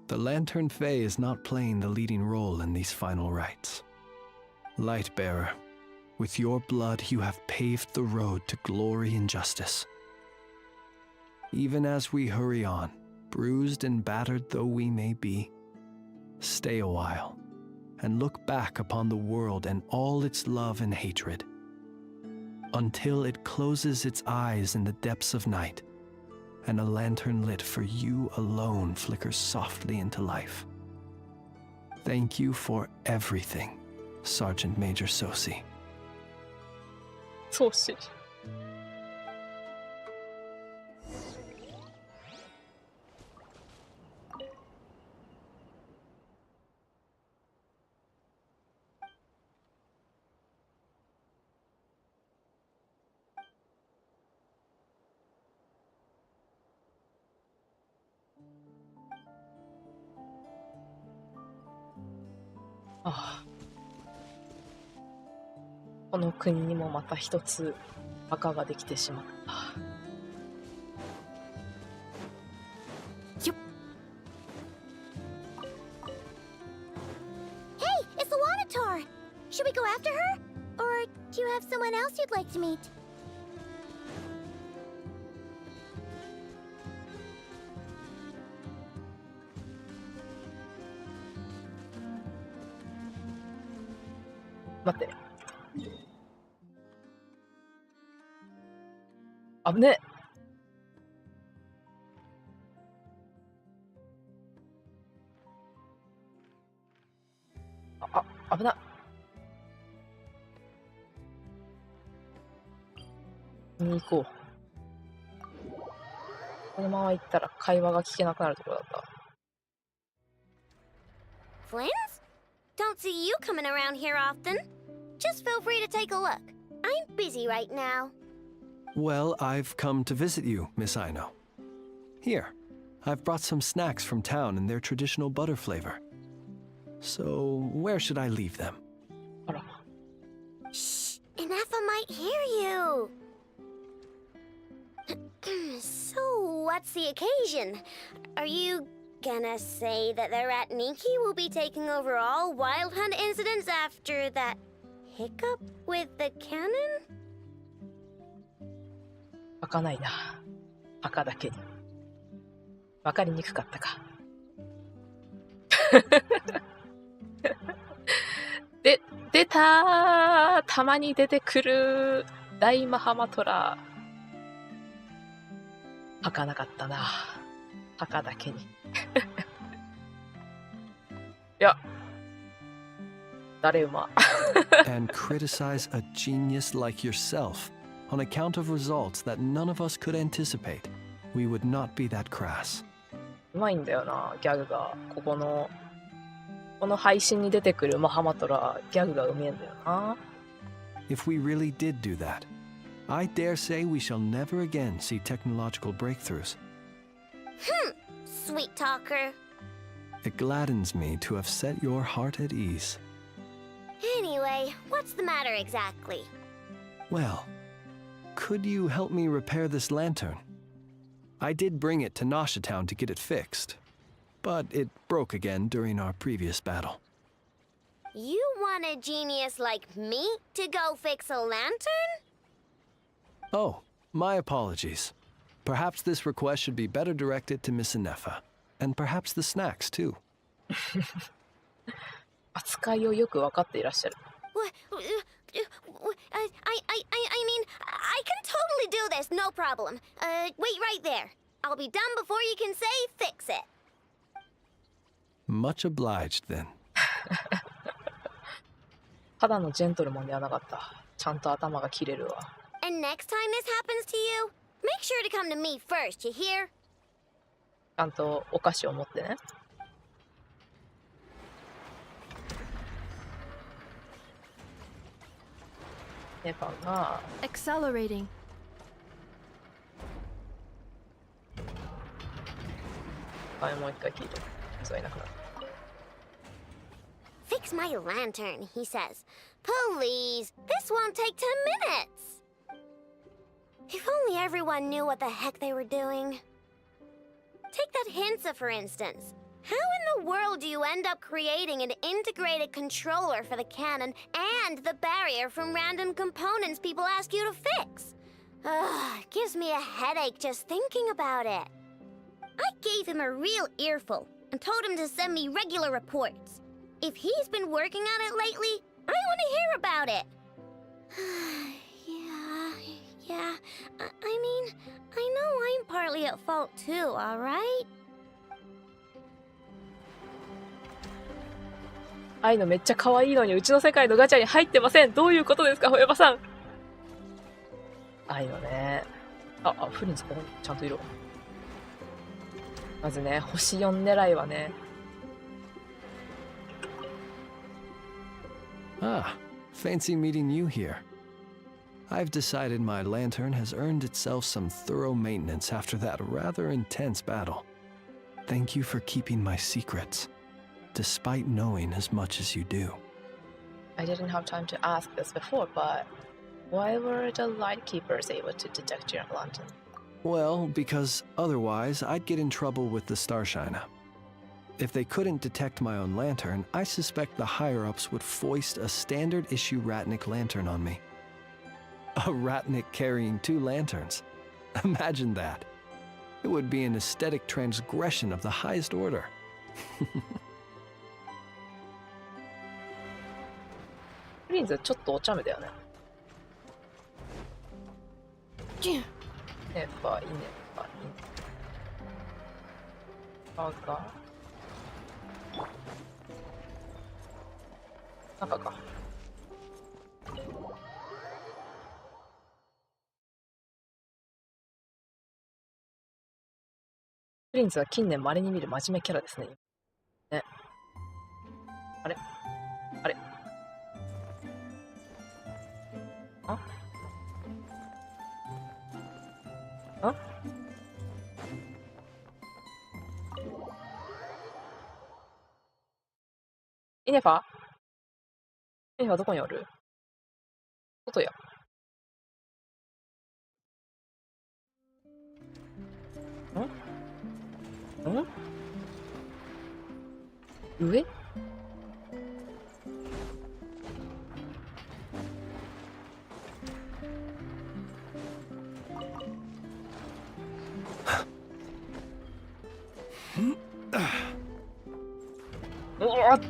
the Lantern Fae is not playing the leading role in these final rites. Lightbearer, With your blood, you have paved the road to glory and justice. Even as we hurry on, bruised and battered though we may be, stay a while and look back upon the world and all its love and hatred, until it closes its eyes in the depths of night, and a lantern lit for you alone flickers softly into life. Thank you for everything, Sergeant Major Sosi. そうし。ああ、この国にもまた一つ赤ができてしまった。Hey, it's the Wanatar! Should we go after her? Or do you have someone else you'd like to meet? 待って。危ねえ。危な。に行こう。このまま行ったら会話が聞けなくなるところだった。Flins? Don't see you coming around here often. Just feel free to take a look. I'm busy right now. Well, I've come to visit you, Miss Aino. Here, I've brought some snacks from town in their traditional butter flavor. So, where should I leave them? Shh, Ineffa might hear you. So, what's the occasion? Are you gonna say that the Rat Niki will be taking over all Wild Hunt incidents after that hiccup with the cannon? わかないな。赤だけに。わかりにくかったか。出たー、たまに出てくる大マハマトラ。赤なかったな。赤だけに。いや、誰馬。And criticize a genius like yourself on account of results that none of us could anticipate. We would not be that crass. うまいんだよな、ギャグが。この配信に出てくるマハマトラ、ギャグがうめえんだよな。If we really did do that, I dare say we shall never again see technological breakthroughs. Sweet talker. It gladdens me to have set your heart at ease. Anyway, what's the matter exactly? Well, could you help me repair this lantern? I did bring it to Nasha Town to get it fixed, but it broke again during our previous battle. You want a genius like me to go fix a lantern? Oh, my apologies. Perhaps this request should be better directed to Miss Ineffa, and perhaps the snacks too. 扱いをよく分かっていらっしゃる。I mean, I can totally do this, no problem. Wait right there. I'll be done before you can say fix it. Much obliged, then. ただのジェントルマンではなかった。ちゃんと頭が切れるわ。And next time this happens to you, make sure to come to me first, you hear? ちゃんとお菓子を持ってね。ネパが Accelerating. もう一回聞いて。そういなくなる。Fix my lantern, he says. Please, this won't take 10 minutes. If only everyone knew what the heck they were doing. Take that Hinsa, for instance. How in the world do you end up creating an integrated controller for the cannon and the barrier from random components people ask you to fix? Ugh, gives me a headache just thinking about it. I gave him a real earful and told him to send me regular reports. If he's been working on it lately, I want to hear about it. Yeah. I mean, I know I'm partly at fault too, alright? 愛のめっちゃ可愛いのにうちの世界のガチャに入ってません。どういうことですか、ほやばさん。愛のね。フリンズここにちゃんといるわ。まずね、星4狙いはね。Fancy meeting you here. I've decided my lantern has earned itself some thorough maintenance after that rather intense battle. Thank you for keeping my secrets, despite knowing as much as you do. I didn't have time to ask this before, but why were the light keepers able to detect your lantern? Well, because otherwise I'd get in trouble with the Starshiner. If they couldn't detect my own lantern, I suspect the higher-ups would foist a standard-issue Ratnik lantern on me. A Ratnik carrying 2 lanterns. Imagine that. It would be an aesthetic transgression of the highest order. プリンズちょっとお茶目だよね。ねばいいねばいいね。中か。プリンズは近年稀に見る真面目キャラですね。ね。あれイネファどこにおる？外や。上？おっ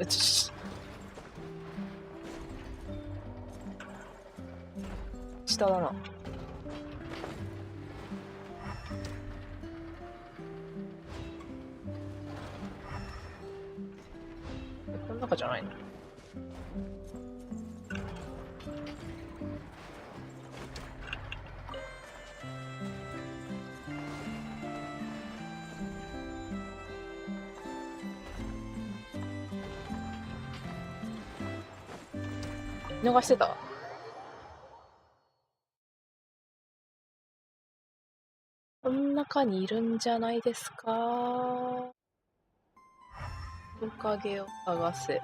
つ。下だな。この中じゃないの？見逃してた？この中にいるんじゃないですか？トカゲを探せ。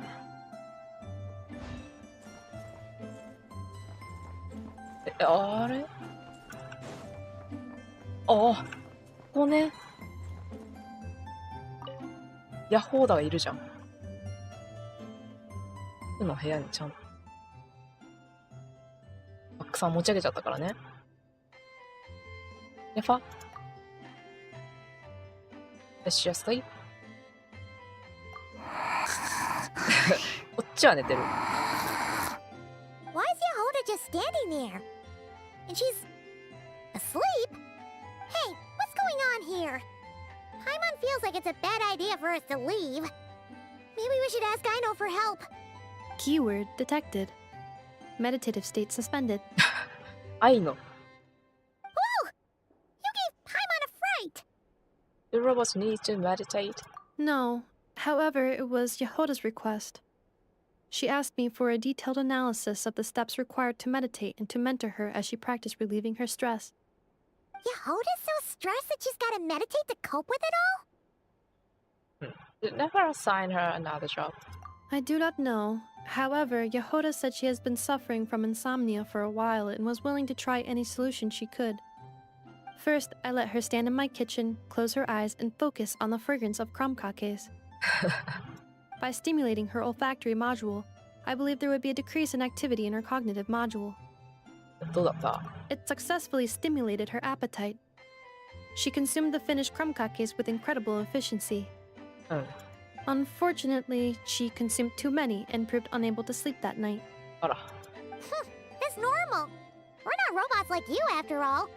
あれ？ここね。ヤホーダがいるじゃん。僕の部屋にちゃんと。バックさん持ち上げちゃったからね。ヤファLet's just sleep. こっちは寝てる。Why is Yehoda just standing there? And she's asleep? Hey, what's going on here? Paimon feels like it's a bad idea for us to leave. Maybe we should ask Aino for help. Keyword detected. Meditative state suspended. Aino. Whoa! You gave Paimon a fright! The robots need to meditate. No. However, it was Yehoda's request. She asked me for a detailed analysis of the steps required to meditate and to mentor her as she practiced relieving her stress. Yehoda's so stressed that she's gotta meditate to cope with it all? Did never assign her another job. I do not know. However, Yehoda said she has been suffering from insomnia for a while and was willing to try any solution she could. First, I let her stand in my kitchen, close her eyes, and focus on the fragrance of krumkakes. By stimulating her olfactory module, I believed there would be a decrease in activity in her cognitive module. どうだった？ It successfully stimulated her appetite. She consumed the finished krumkakes with incredible efficiency. Unfortunately, she consumed too many and proved unable to sleep that night. あら。 That's normal. We're not robots like you, after all.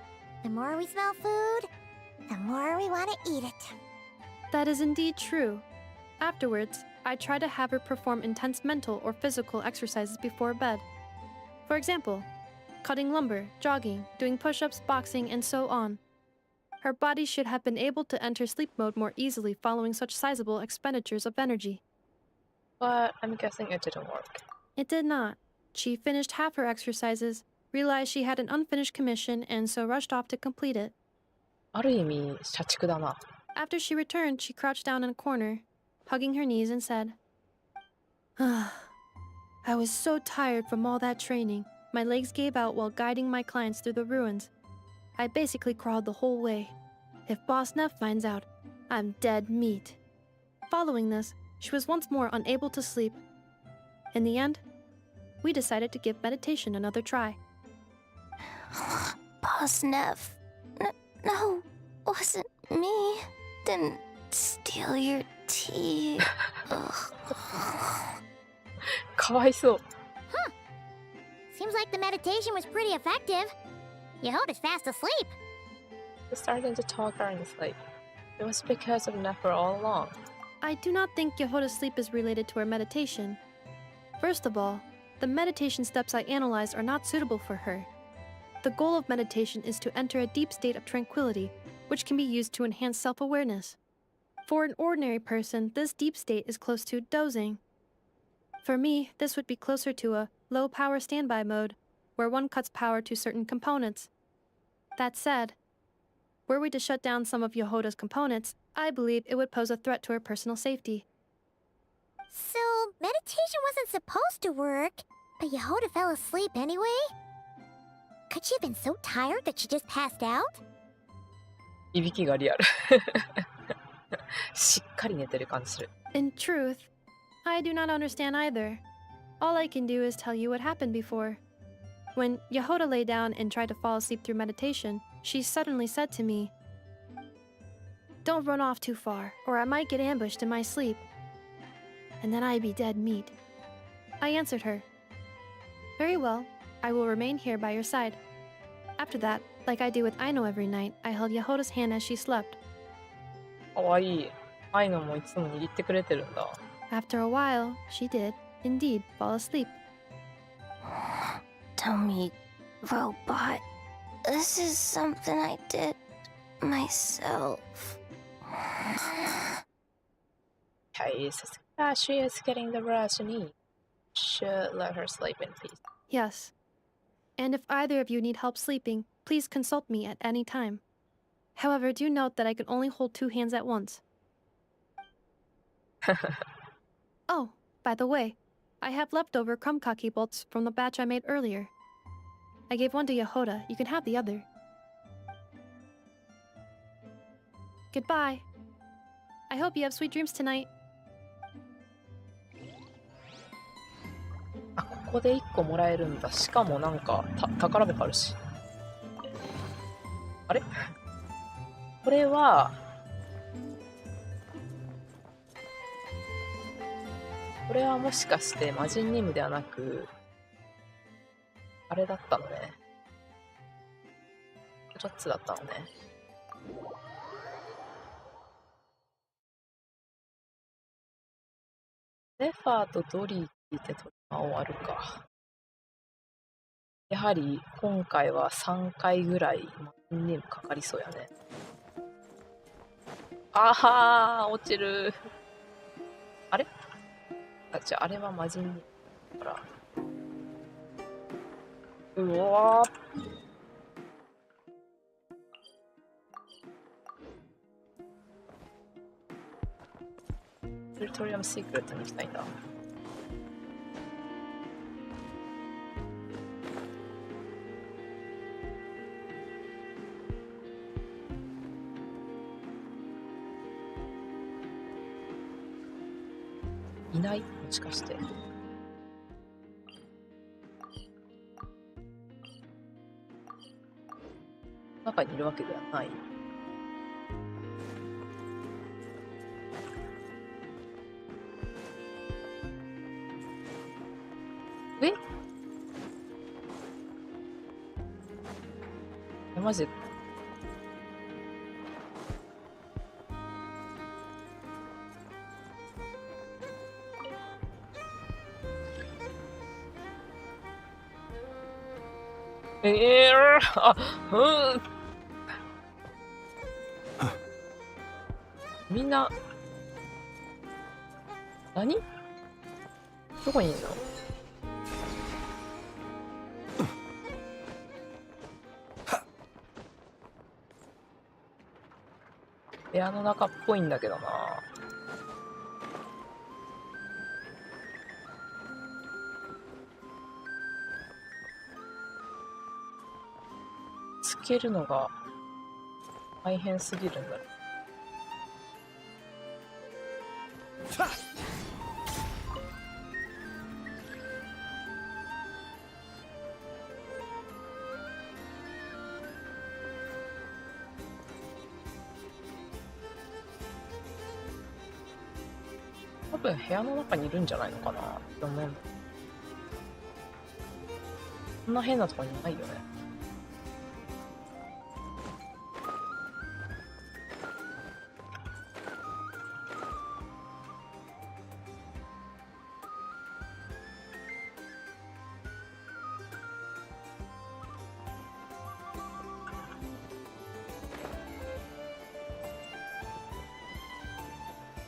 The more we smell food, the more we want to eat it. That is indeed true. Afterwards, I try to have her perform intense mental or physical exercises before bed. For example, cutting lumber, jogging, doing push-ups, boxing, and so on. Her body should have been able to enter sleep mode more easily following such sizable expenditures of energy. But I'm guessing it didn't work. It did not. She finished half her exercises, realized she had an unfinished commission, and so rushed off to complete it. ある意味、社畜だな。 After she returned, she crouched down in a corner, hugging her knees, and said, I was so tired from all that training. My legs gave out while guiding my clients through the ruins. I basically crawled the whole way. If Boss Neff finds out, I'm dead meat. Following this, she was once more unable to sleep. In the end, we decided to give meditation another try. Boss Neff. No, wasn't me. Didn't steal your tea. かわいそう。 Seems like the meditation was pretty effective. Yehoda's fast asleep. She's starting to talk during sleep. It was because of Nefer all along. I do not think Yehoda's sleep is related to her meditation. First of all, the meditation steps I analyzed are not suitable for her. The goal of meditation is to enter a deep state of tranquility, which can be used to enhance self-awareness. For an ordinary person, this deep state is close to dozing. For me, this would be closer to a low-power standby mode, where one cuts power to certain components. That said, were we to shut down some of Yehoda's components, I believe it would pose a threat to her personal safety. So, meditation wasn't supposed to work, but Yehoda fell asleep anyway? Could she have been so tired that she just passed out? いびきがリアル。しっかり寝てる感じする。 In truth, I do not understand either. All I can do is tell you what happened before. When Yehoda lay down and tried to fall asleep through meditation, she suddenly said to me, "Don't run off too far, or I might get ambushed in my sleep. And then I'd be dead meat." I answered her, "Very well, I will remain here by your side." After that, like I do with Aino every night, I held Yehoda's hand as she slept. かわいい。アイノもいつも握ってくれてるんだ。 After a while, she did, indeed, fall asleep. Dummy robot. This is something I did myself. Okay, she is getting the rest she needs. Should let her sleep in peace. Yes. And if either of you need help sleeping, please consult me at any time. However, do note that I can only hold 2 hands at once. Oh, by the way, I have leftover krumkake bolts from the batch I made earlier. I gave one to Yehoda. You can have the other. Goodbye. I hope you have sweet dreams tonight. あ、ここで1個もらえるんだ。しかもなんか宝箱あるし。あれ？これはもしかして魔人任務ではなくあれだったのね。ロッツだったのね。レファーとドリー聞いてと終わるか。やはり今回は3回ぐらい魔人任務かかりそうやね。あはー、落ちる。あれ？あ、じゃあ、あれは魔人任務だから。うわー。プルトリアムシークレットに行きたいんだ。いない？もしかして。中にいるわけではない。マジでみんな何？どこにいるの？部屋の中っぽいんだけどな。つけるのが大変すぎるんだろう。多分部屋の中にいるんじゃないのかなって思う。そんな変なとこにないよね。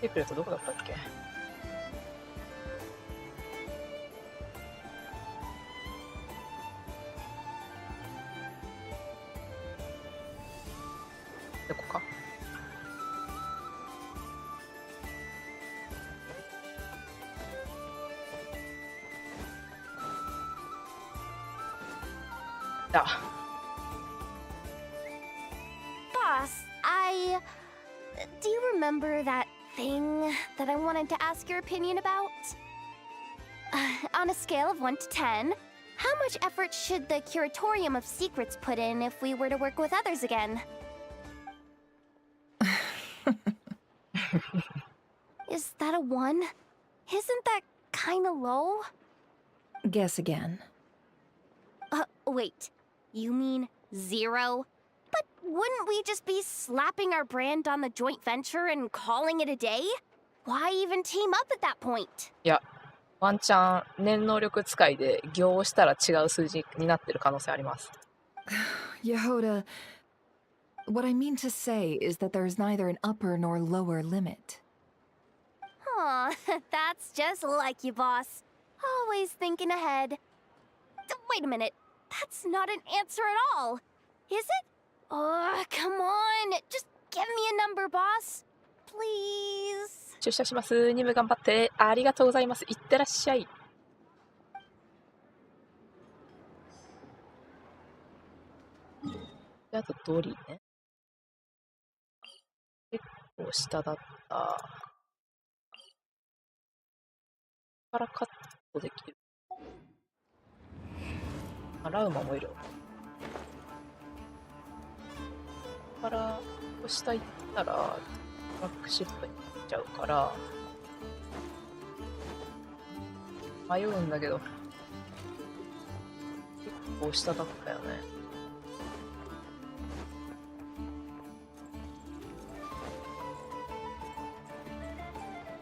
来てくれたどこだったっけ？どこか？だ。Boss, do you remember that thing that I wanted to ask your opinion about? On a scale of 1 to 10, how much effort should the Curatorium of Secrets put in if we were to work with others again? Is that a 1? Isn't that kinda low? Guess again. Wait. You mean 0? But wouldn't we just be slapping our brand on the joint venture and calling it a day? Why even team up at that point? いや、ワンチャン念能力使いで行をしたら違う数字になってる可能性あります。Yehoda, what I mean to say is that there is neither an upper nor lower limit. Aw, that's just like you, boss. Always thinking ahead. Wait a minute. That's not an answer at all. Is it? Oh, come on. Just give me a number, boss. Please. 出社します。任務頑張って。ありがとうございます。いってらっしゃい。であとドリね。結構下だった。からカットできる。ラウマもいる。から下行ったらバックシップに行っちゃうから迷うんだけど、結構下だったよね。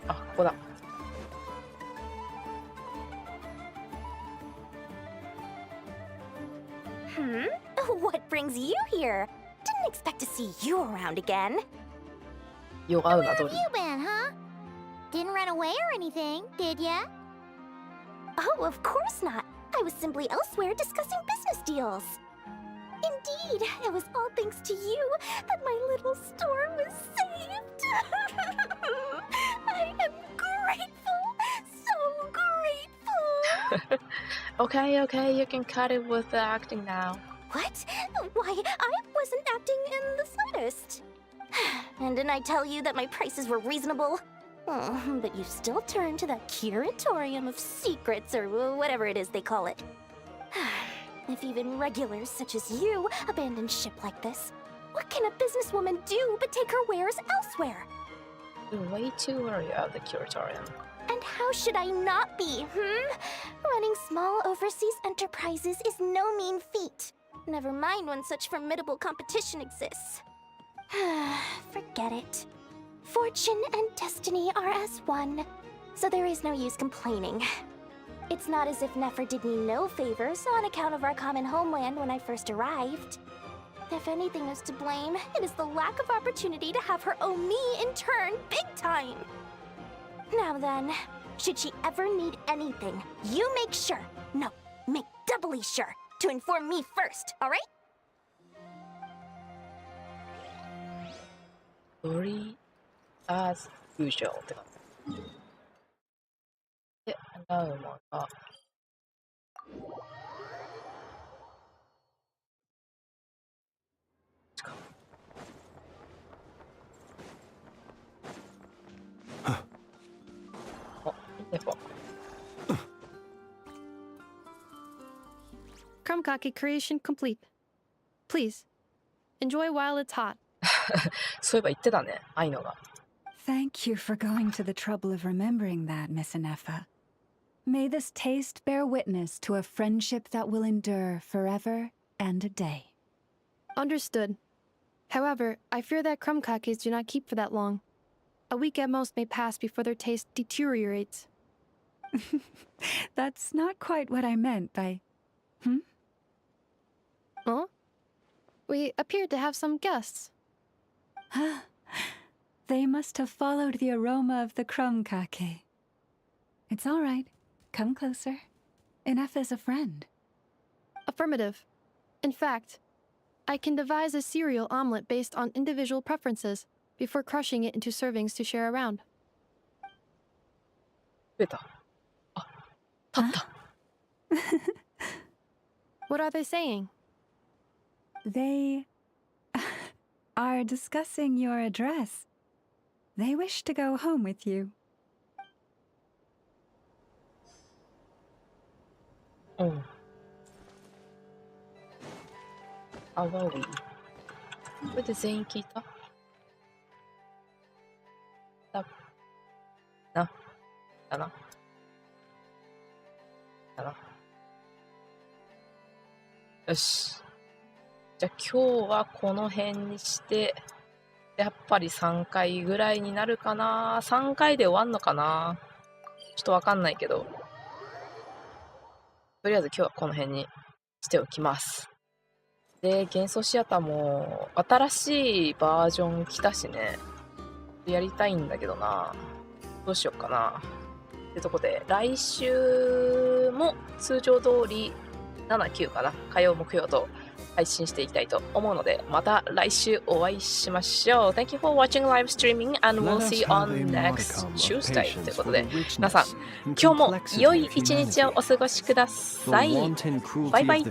あ、ここだ。What brings you here? Didn't expect to see you around again. Where have you been, huh? Didn't run away or anything, did ya? Oh, of course not. I was simply elsewhere discussing business deals. Indeed, it was all thanks to you that my little store was saved. I am grateful, so grateful. Okay, you can cut it with the acting now. What? Why, I wasn't acting in the slightest. And didn't I tell you that my prices were reasonable? But you still turn to that curatorium of secrets or whatever it is they call it. If even regulars such as you abandon ship like this, what can a businesswoman do but take her wares elsewhere? You're way too worried about the curatorium. And how should I not be, Running small overseas enterprises is no mean feat. Never mind when such formidable competition exists. Forget it. Fortune and destiny are as one, so there is no use complaining. It's not as if Nefer did me no favors on account of our common homeland when I first arrived. If anything is to blame, it is the lack of opportunity to have her owe me in turn big time. Now then, should she ever need anything, you make sure, no, make doubly sure, to inform me first, alright? ドリー as usual って感じ。で、ラウマが。Krumkake creation complete. Please, enjoy while it's hot. そういえば言ってたね、愛のが。Thank you for going to the trouble of remembering that, Miss Anefa. May this taste bear witness to a friendship that will endure forever and a day. Understood. However, I fear that Krumkakes do not keep for that long. A week at most may pass before their taste deteriorates. That's not quite what I meant by... Huh? We appeared to have some guests. They must have followed the aroma of the Krumkake. It's all right. Come closer. Enough is a friend. Affirmative. In fact, I can devise a cereal omelet based on individual preferences before crushing it into servings to share around. 増えた。あ、立った。What are they saying? They are discussing your address. They wish to go home with you. うん。あわり。これで全員聞いた？だな。だな。だな。よし。じゃあ今日はこの辺にして、やっぱり3回ぐらいになるかな。3回で終わんのかな。ちょっとわかんないけど。とりあえず今日はこの辺にしておきます。で、幻想シアターも新しいバージョン来たしね。やりたいんだけどな。どうしようかな。ってとこで、来週も通常通り7、9かな。火曜、木曜と配信していきたいと思うので、また来週お会いしましょう。Thank you for watching live streaming and we'll see you on next Tuesday ということで、皆さん、今日も良い一日をお過ごしください。バイバイ。